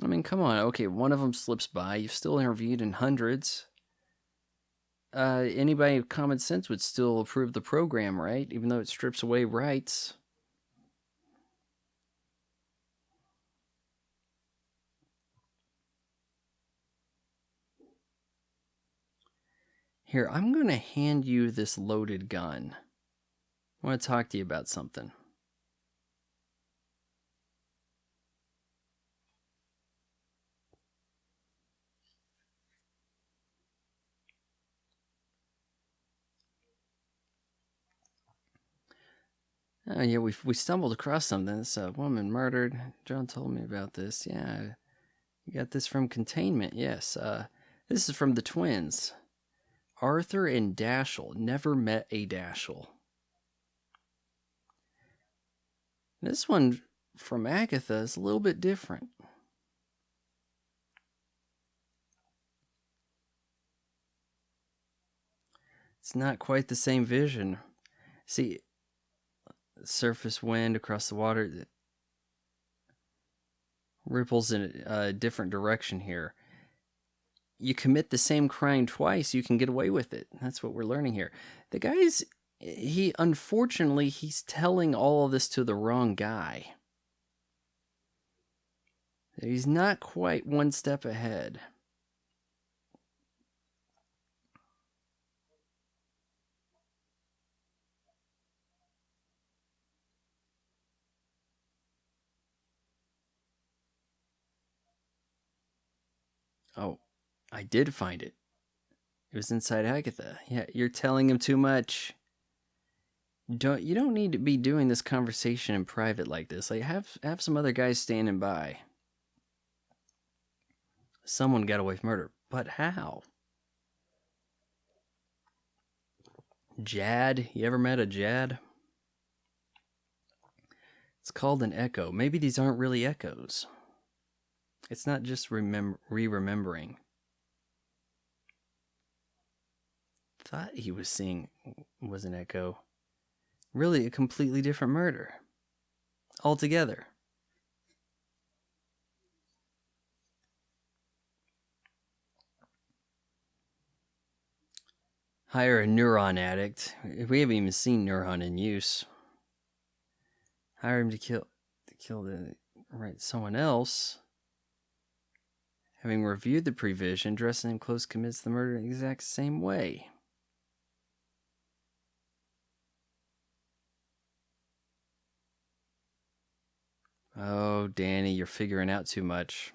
I mean, come on. Okay, one of them slips by. You've still interviewed in hundreds. Anybody with common sense would still approve the program, right? Even though it strips away rights. Here, I'm going to hand you this loaded gun. I want to talk to you about something. Yeah, we stumbled across something. This woman murdered. John told me about this. Yeah, you got this from Containment. Yes, this is from the twins. Arthur and Dashiell. Never met a Dashiell. This one from Agatha is a little bit different. It's not quite the same vision. See, surface wind across the water ripples in a different direction here. You commit the same crime twice, you can get away with it. That's what we're learning here. The guy's, unfortunately, he's telling all of this to the wrong guy. He's not quite one step ahead. Oh, I did find it. It was inside Agatha. Yeah, you're telling him too much. You don't need to be doing this conversation in private like this. Like have some other guys standing by. Someone got away from murder, but how? Jad, you ever met a Jad? It's called an echo. Maybe these aren't really echoes. It's not just remembering. Thought he was seeing was an echo. Really a completely different murder. Altogether. Hire a neuron addict. We haven't even seen neuron in use. Hire him to kill someone else. Having reviewed the prevision, dressing in clothes commits the murder in the exact same way. Oh, Danny, you're figuring out too much.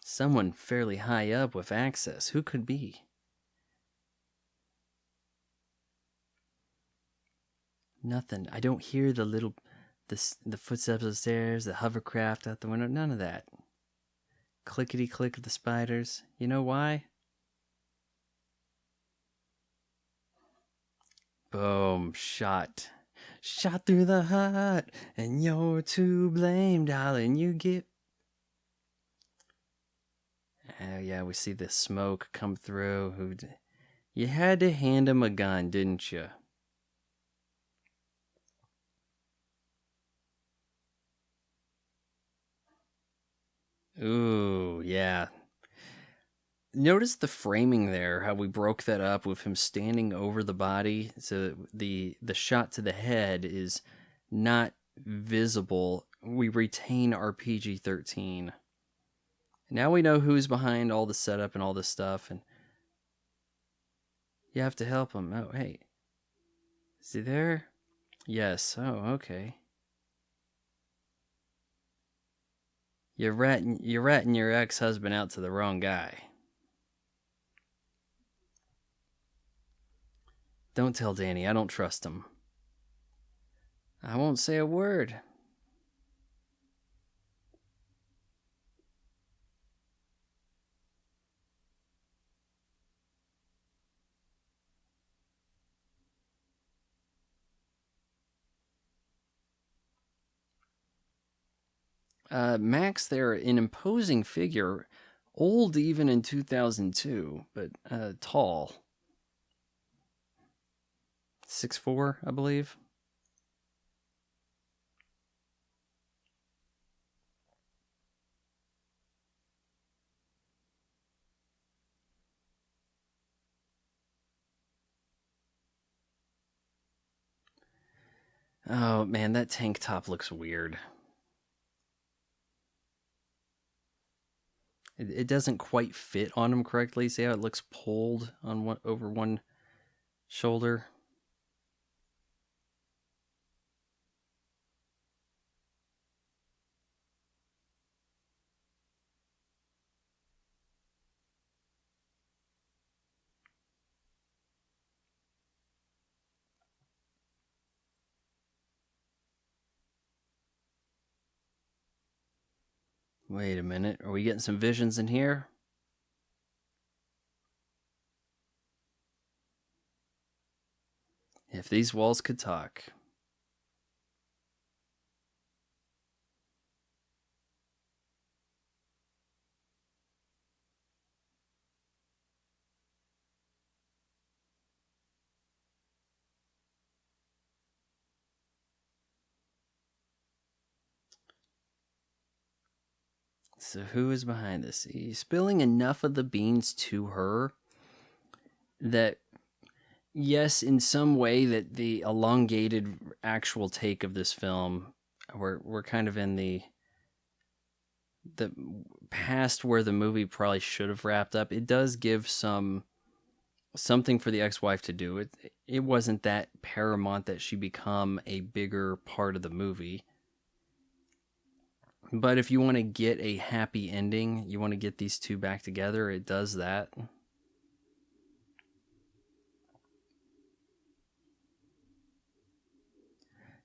Someone fairly high up with access. Who could be? Nothing. I don't hear the footsteps of the stairs, the hovercraft out the window. None of that. Clickety click of the spiders. You know why? Boom. Shot. Shot through the heart, and you're to blame, darling. You get. Oh, yeah, we see the smoke come through. You had to hand him a gun, didn't you? Ooh, yeah. Notice the framing there, how we broke that up with him standing over the body. So the shot to the head is not visible. We retain our PG-13. Now we know who's behind all the setup and all this stuff, and you have to help him. Oh, hey. Is he there? Yes. Oh, okay. You're ratting your ex-husband out to the wrong guy. Don't tell Danny. I don't trust him. I won't say a word. Max there, an imposing figure, old even in 2002, but tall. 6'4", I believe. Oh man, that tank top looks weird. It doesn't quite fit on him correctly. See how it looks pulled on over one shoulder? Wait a minute. Are we getting some visions in here? If these walls could talk. So who is behind this? He's spilling enough of the beans to her that, yes, in some way, that the elongated actual take of this film, we're kind of in the past where the movie probably should have wrapped up. It does give something for the ex-wife to do. It wasn't that paramount that she become a bigger part of the movie. But if you want to get a happy ending, you want to get these two back together, it does that.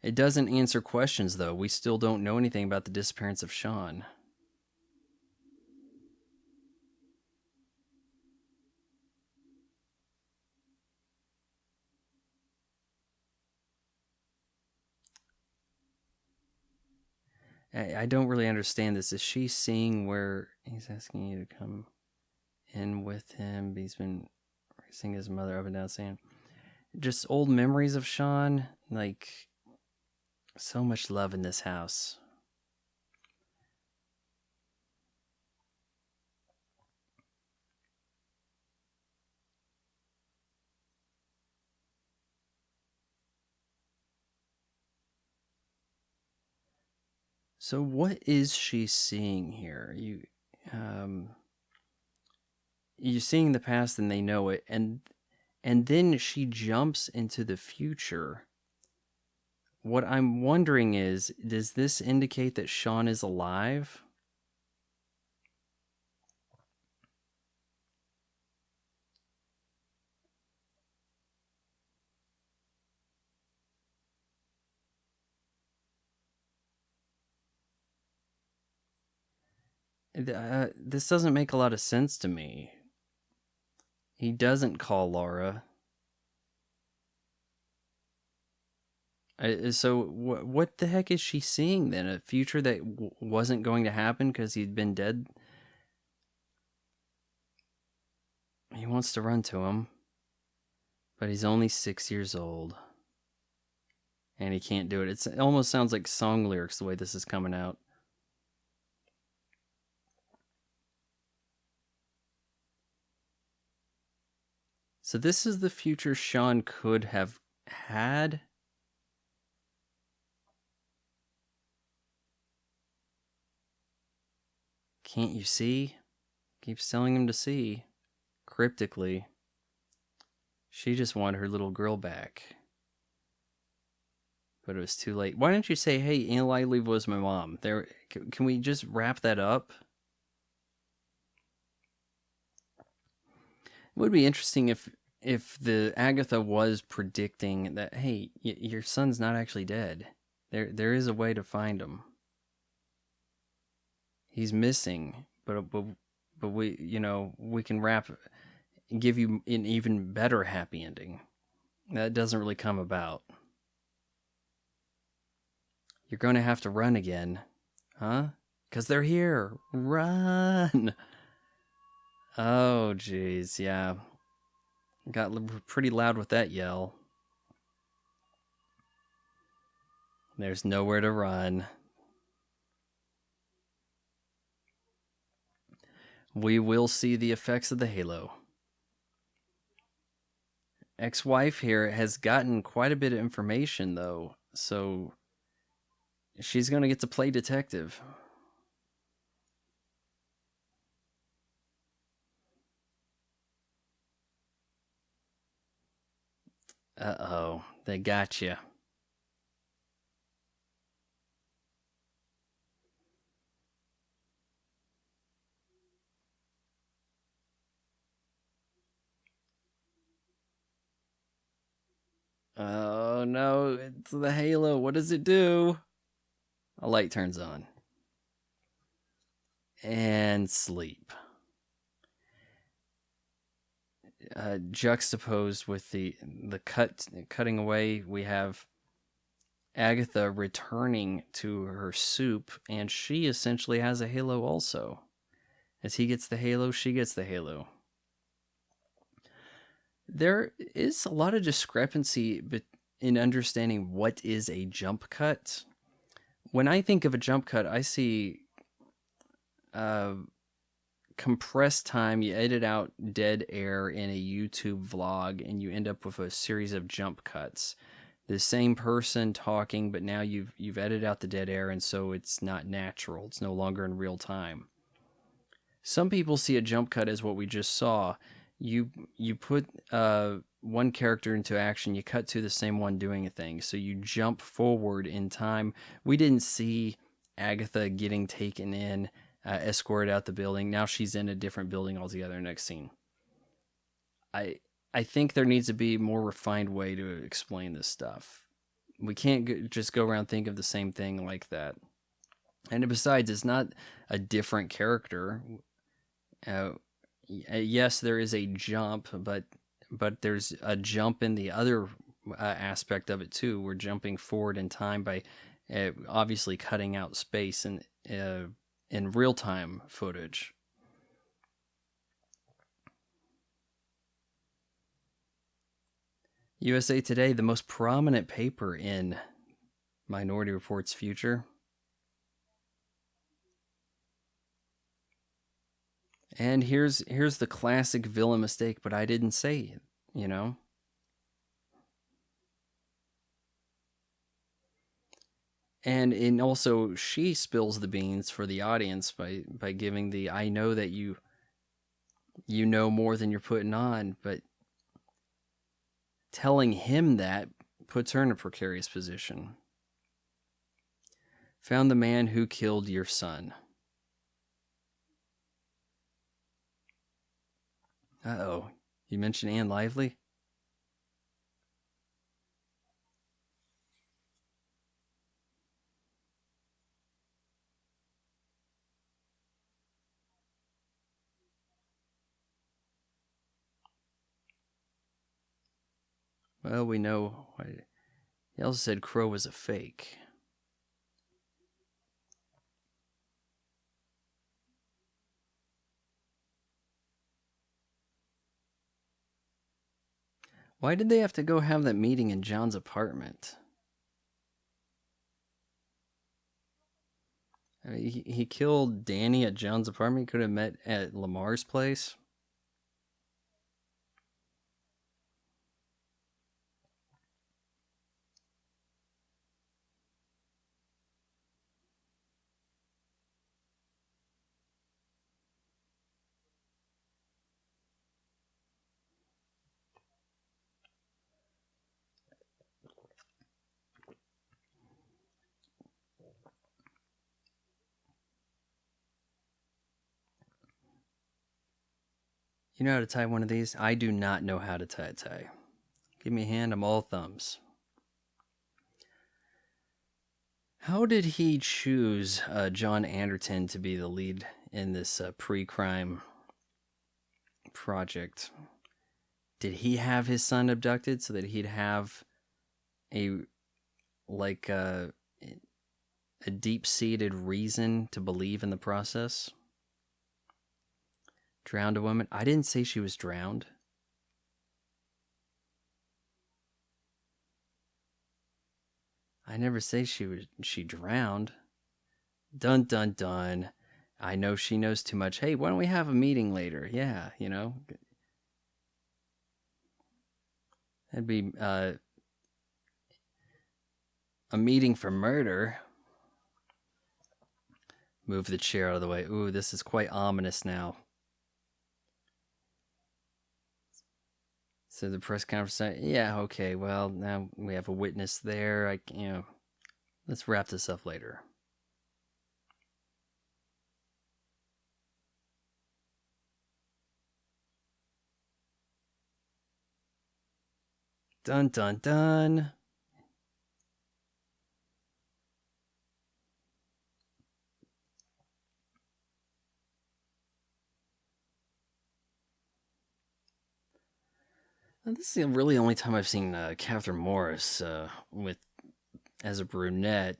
It doesn't answer questions, though. We still don't know anything about the disappearance of Sean. I don't really understand this. Is she seeing where he's asking you to come in with him? He's been racing his mother up and down, saying just old memories of Sean. Like, so much love in this house. So what is she seeing here? Um, you're seeing the past and they know it, and then she jumps into the future. What I'm wondering is, does this indicate that Sean is alive? This doesn't make a lot of sense to me. He doesn't call Laura. So what the heck is she seeing then? A future that wasn't going to happen because he'd been dead? He wants to run to him, but he's only 6 years old. And he can't do it. It almost sounds like song lyrics the way this is coming out. So this is the future Sean could have had. Can't you see? Keeps telling him to see. Cryptically. She just wanted her little girl back. But it was too late. Why didn't you say, hey, Eli Lee was my mom? Can we just wrap that up? It would be interesting if the Agatha was predicting that, hey, your son's not actually dead. There is a way to find him. He's missing, but we we can give you an even better happy ending. That doesn't really come about. You're going to have to run again, huh? Because they're here. Run. Oh, jeez, yeah. Got pretty loud with that yell. There's nowhere to run. We will see the effects of the halo. Ex-wife here has gotten quite a bit of information, though, so she's going to get to play detective. Uh-oh, they got you. Oh no, it's the halo. What does it do? A light turns on. And sleep. Juxtaposed with the cutting away, we have Agatha returning to her soup, and she essentially has a halo also. As he gets the halo, she gets the halo. There is a lot of discrepancy in understanding what is a jump cut. When I think of a jump cut, I see compressed time. You edit out dead air in a YouTube vlog, and you end up with a series of jump cuts. The same person talking, but now you've edited out the dead air, and so it's not natural. It's no longer in real time. Some people see a jump cut as what we just saw. You put one character into action, you cut to the same one doing a thing, so you jump forward in time. We didn't see Agatha getting taken in, escorted out the building. Now she's in a different building altogether. Next scene. I think there needs to be a more refined way to explain this stuff. We can't just go around think of the same thing like that. And besides, it's not a different character. Yes, there is a jump, but there's a jump in the other aspect of it too. We're jumping forward in time by obviously cutting out space and in real time footage. USA Today, the most prominent paper in Minority Report's future. And here's the classic villain mistake, but I didn't say it, you know? And also she spills the beans for the audience by giving the I know that you know more than you're putting on, but telling him that puts her in a precarious position. Found the man who killed your son. Uh-oh. You mentioned Anne Lively? Well, we know. He also said Crow was a fake. Why did they have to go have that meeting in John's apartment? I mean, he killed Danny at John's apartment. He could have met at Lamar's place. You know how to tie one of these? I do not know how to tie a tie. Give me a hand, I'm all thumbs. How did he choose John Anderton to be the lead in this pre-crime project? Did he have his son abducted so that he'd have a a deep-seated reason to believe in the process? Drowned a woman? I didn't say she was drowned. I never say she drowned. Dun dun dun. I know she knows too much. Hey, why don't we have a meeting later? Yeah, you know. That'd be a meeting for murder. Move the chair out of the way. Ooh, this is quite ominous now. So the press conference, yeah, okay, well, now we have a witness there. Let's wrap this up later. Dun dun dun. And this is really the only time I've seen Catherine Morris as a brunette,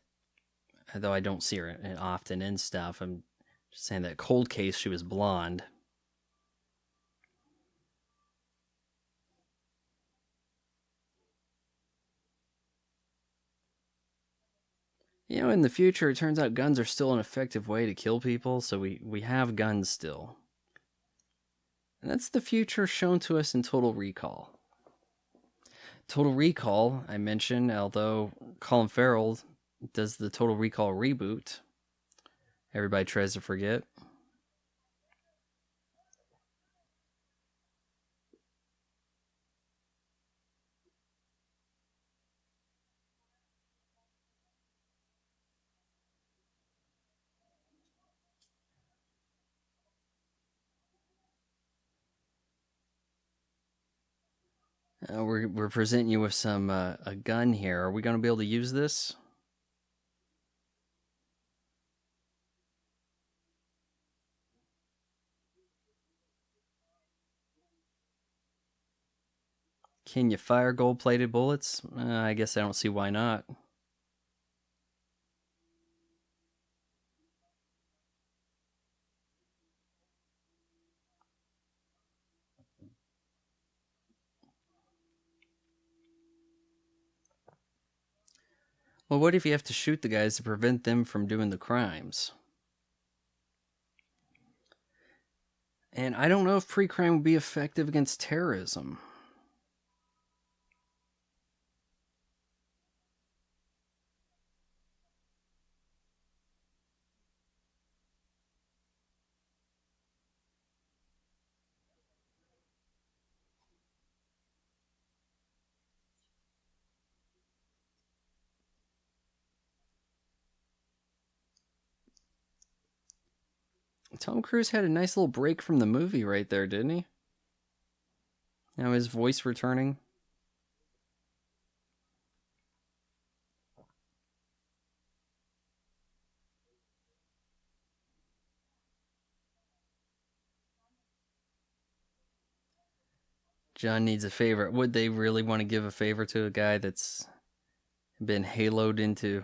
though I don't see her often in stuff. I'm just saying that Cold Case, she was blonde. You know, in the future, it turns out guns are still an effective way to kill people, so we have guns still. And that's the future shown to us in Total Recall. Total Recall, I mentioned, although Colin Farrell does the Total Recall reboot, everybody tries to forget. We're presenting you with some a gun here. Are we going to be able to use this? Can you fire gold-plated bullets? I guess I don't see why not. Well, what if you have to shoot the guys to prevent them from doing the crimes? And I don't know if pre-crime would be effective against terrorism. Tom Cruise had a nice little break from the movie right there, didn't he? Now his voice returning. John needs a favor. Would they really want to give a favor to a guy that's been haloed into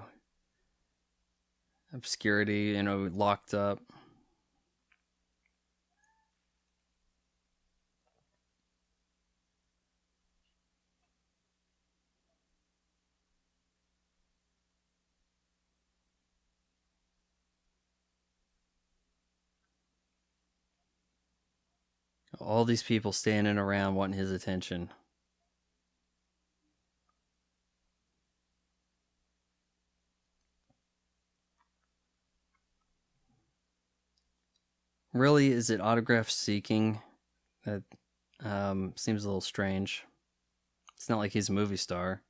obscurity, locked up? All these people standing around wanting his attention. Really, is it autograph seeking? That seems a little strange. It's not like he's a movie star.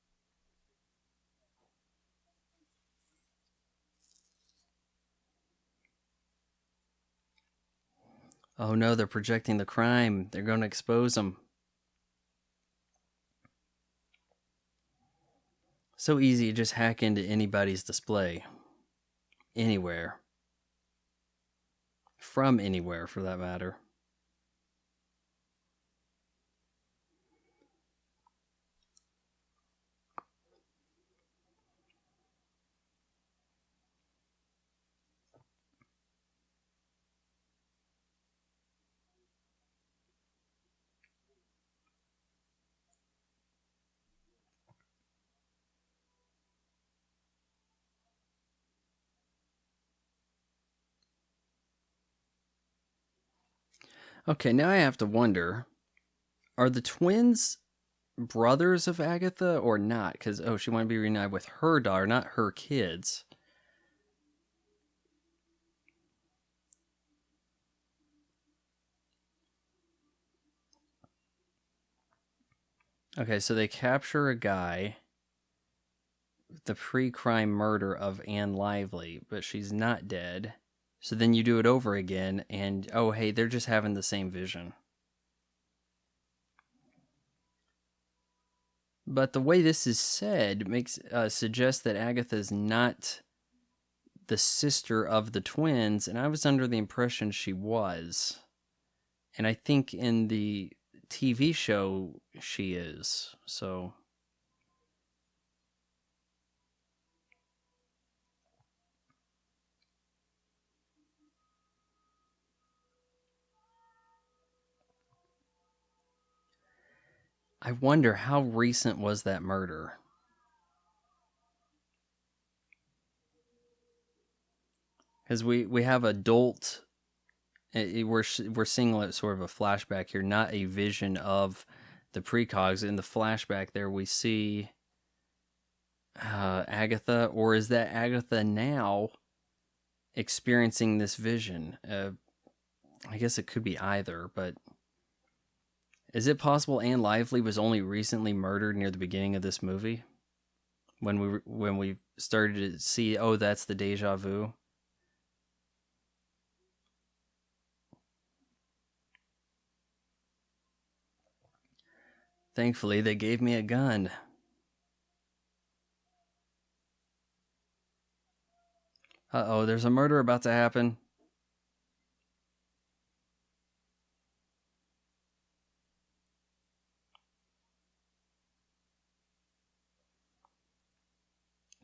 Oh no, they're projecting the crime. They're going to expose him. So easy to just hack into anybody's display. Anywhere. From anywhere, for that matter. Okay, now I have to wonder, are the twins brothers of Agatha or not? Because, she wanted to be reunited with her daughter, not her kids. Okay, so they capture a guy, the pre-crime murder of Anne Lively, but she's not dead. So then you do it over again, and hey, they're just having the same vision. But the way this is said makes suggests that Agatha's not the sister of the twins, and I was under the impression she was. And I think in the TV show she is. So I wonder, how recent was that murder? Because we have adult, we're seeing sort of a flashback here, not a vision of the precogs. In the flashback there we see Agatha, or is that Agatha now experiencing this vision? I guess it could be either, but is it possible Anne Lively was only recently murdered near the beginning of this movie? When we started to see, that's the deja vu. Thankfully, they gave me a gun. There's a murder about to happen.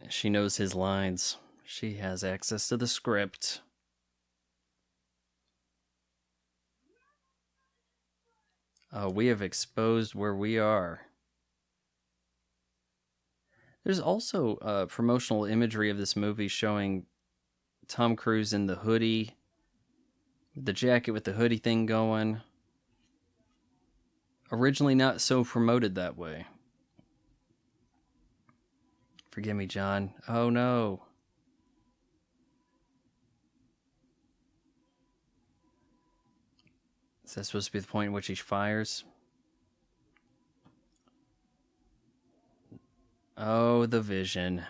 She knows his lines. She has access to the script. We have exposed where we are. There's also promotional imagery of this movie showing Tom Cruise in the hoodie, the jacket with the hoodie thing going. Originally not so promoted that way. Forgive me, John. Oh no. Is that supposed to be the point in which he fires? Oh, the vision.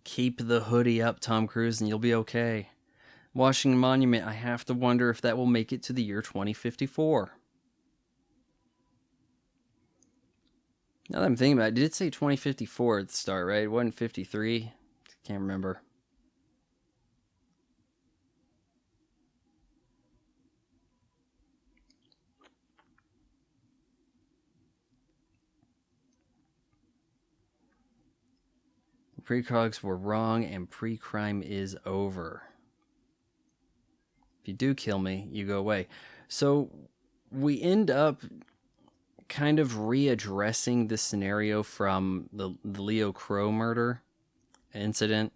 Keep the hoodie up, Tom Cruise, and you'll be okay. Washington Monument, I have to wonder if that will make it to the year 2054. Now that I'm thinking about it, did it say 2054 at the start, right? It wasn't 53. Can't remember. Precogs were wrong and pre-crime is over. If you do kill me, you go away. So we end up kind of readdressing the scenario from the Leo Crow murder incident.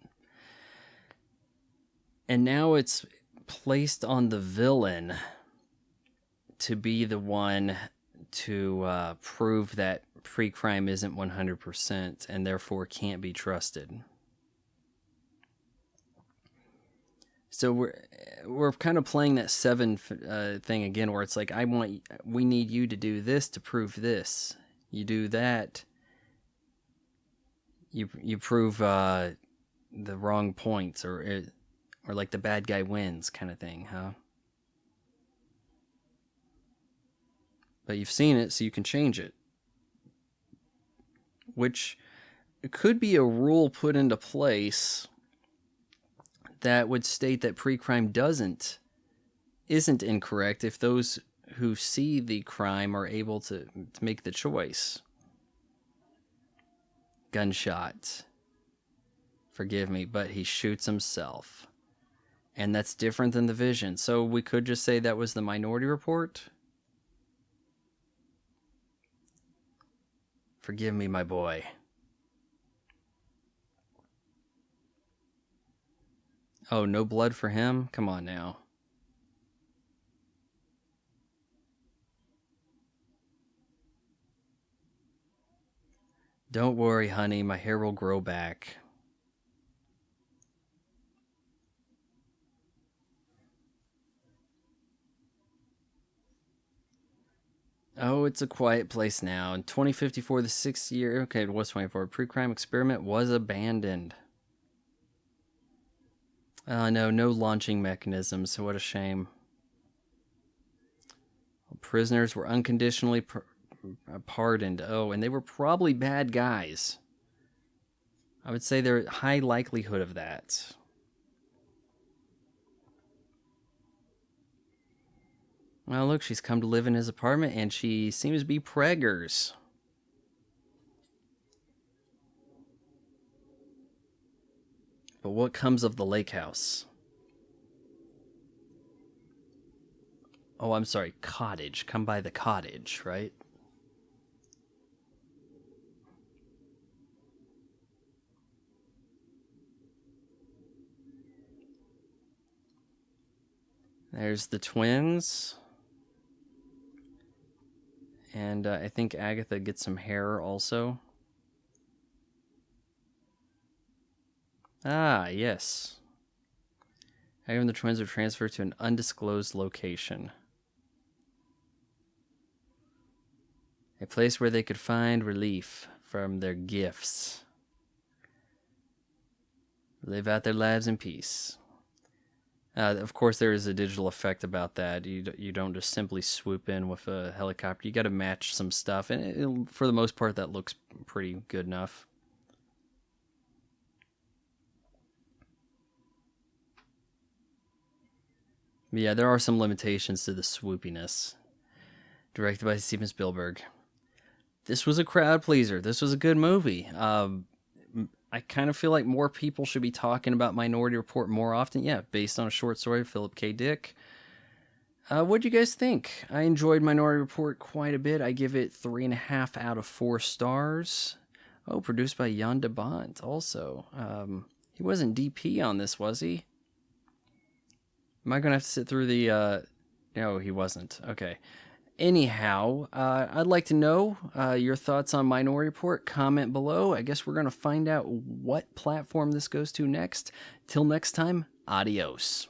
And now it's placed on the villain to be the one to prove that pre-crime isn't 100% and therefore can't be trusted. So we're kind of playing that Seven thing again, where it's like, we need you to do this to prove this. You do that, you prove the wrong points, or like the bad guy wins kind of thing, huh? But you've seen it, so you can change it. Which could be a rule put into place that would state that pre-crime isn't incorrect if those who see the crime are able to make the choice. Gunshot. Forgive me, but he shoots himself. And that's different than the Vision. So we could just say that was the Minority Report. Forgive me, my boy. Oh, no blood for him? Come on now. Don't worry, honey. My hair will grow back. Oh, it's a quiet place now. In 2054, the 6th year... Okay, it was 24. Pre-crime experiment was abandoned. No launching mechanisms. What a shame. Prisoners were unconditionally pardoned. Oh, and they were probably bad guys. I would say there's high likelihood of that. Well, look, she's come to live in his apartment, and she seems to be preggers. But what comes of the lake house? Oh, I'm sorry, cottage. Come by the cottage, right? There's the twins. And I think Agatha gets some hair also. Ah, yes. Agatha and the twins are transferred to an undisclosed location. A place where they could find relief from their gifts. Live out their lives in peace. Of course, there is a digital effect about that. You don't just simply swoop in with a helicopter. You got to match some stuff, and for the most part, that looks pretty good enough. But yeah, there are some limitations to the swoopiness. Directed by Steven Spielberg. This was a crowd pleaser. This was a good movie. I kind of feel like more people should be talking about Minority Report more often. Yeah, based on a short story of Philip K. Dick. What'd you guys think? I enjoyed Minority Report quite a bit. I give it 3.5 out of 4 stars. Oh, produced by Jan de Bont also. He wasn't DP on this, was he? Am I going to have to sit through the... No, he wasn't. Okay. Anyhow, I'd like to know your thoughts on Minority Report. Comment below. I guess we're going to find out what platform this goes to next. Till next time, adios.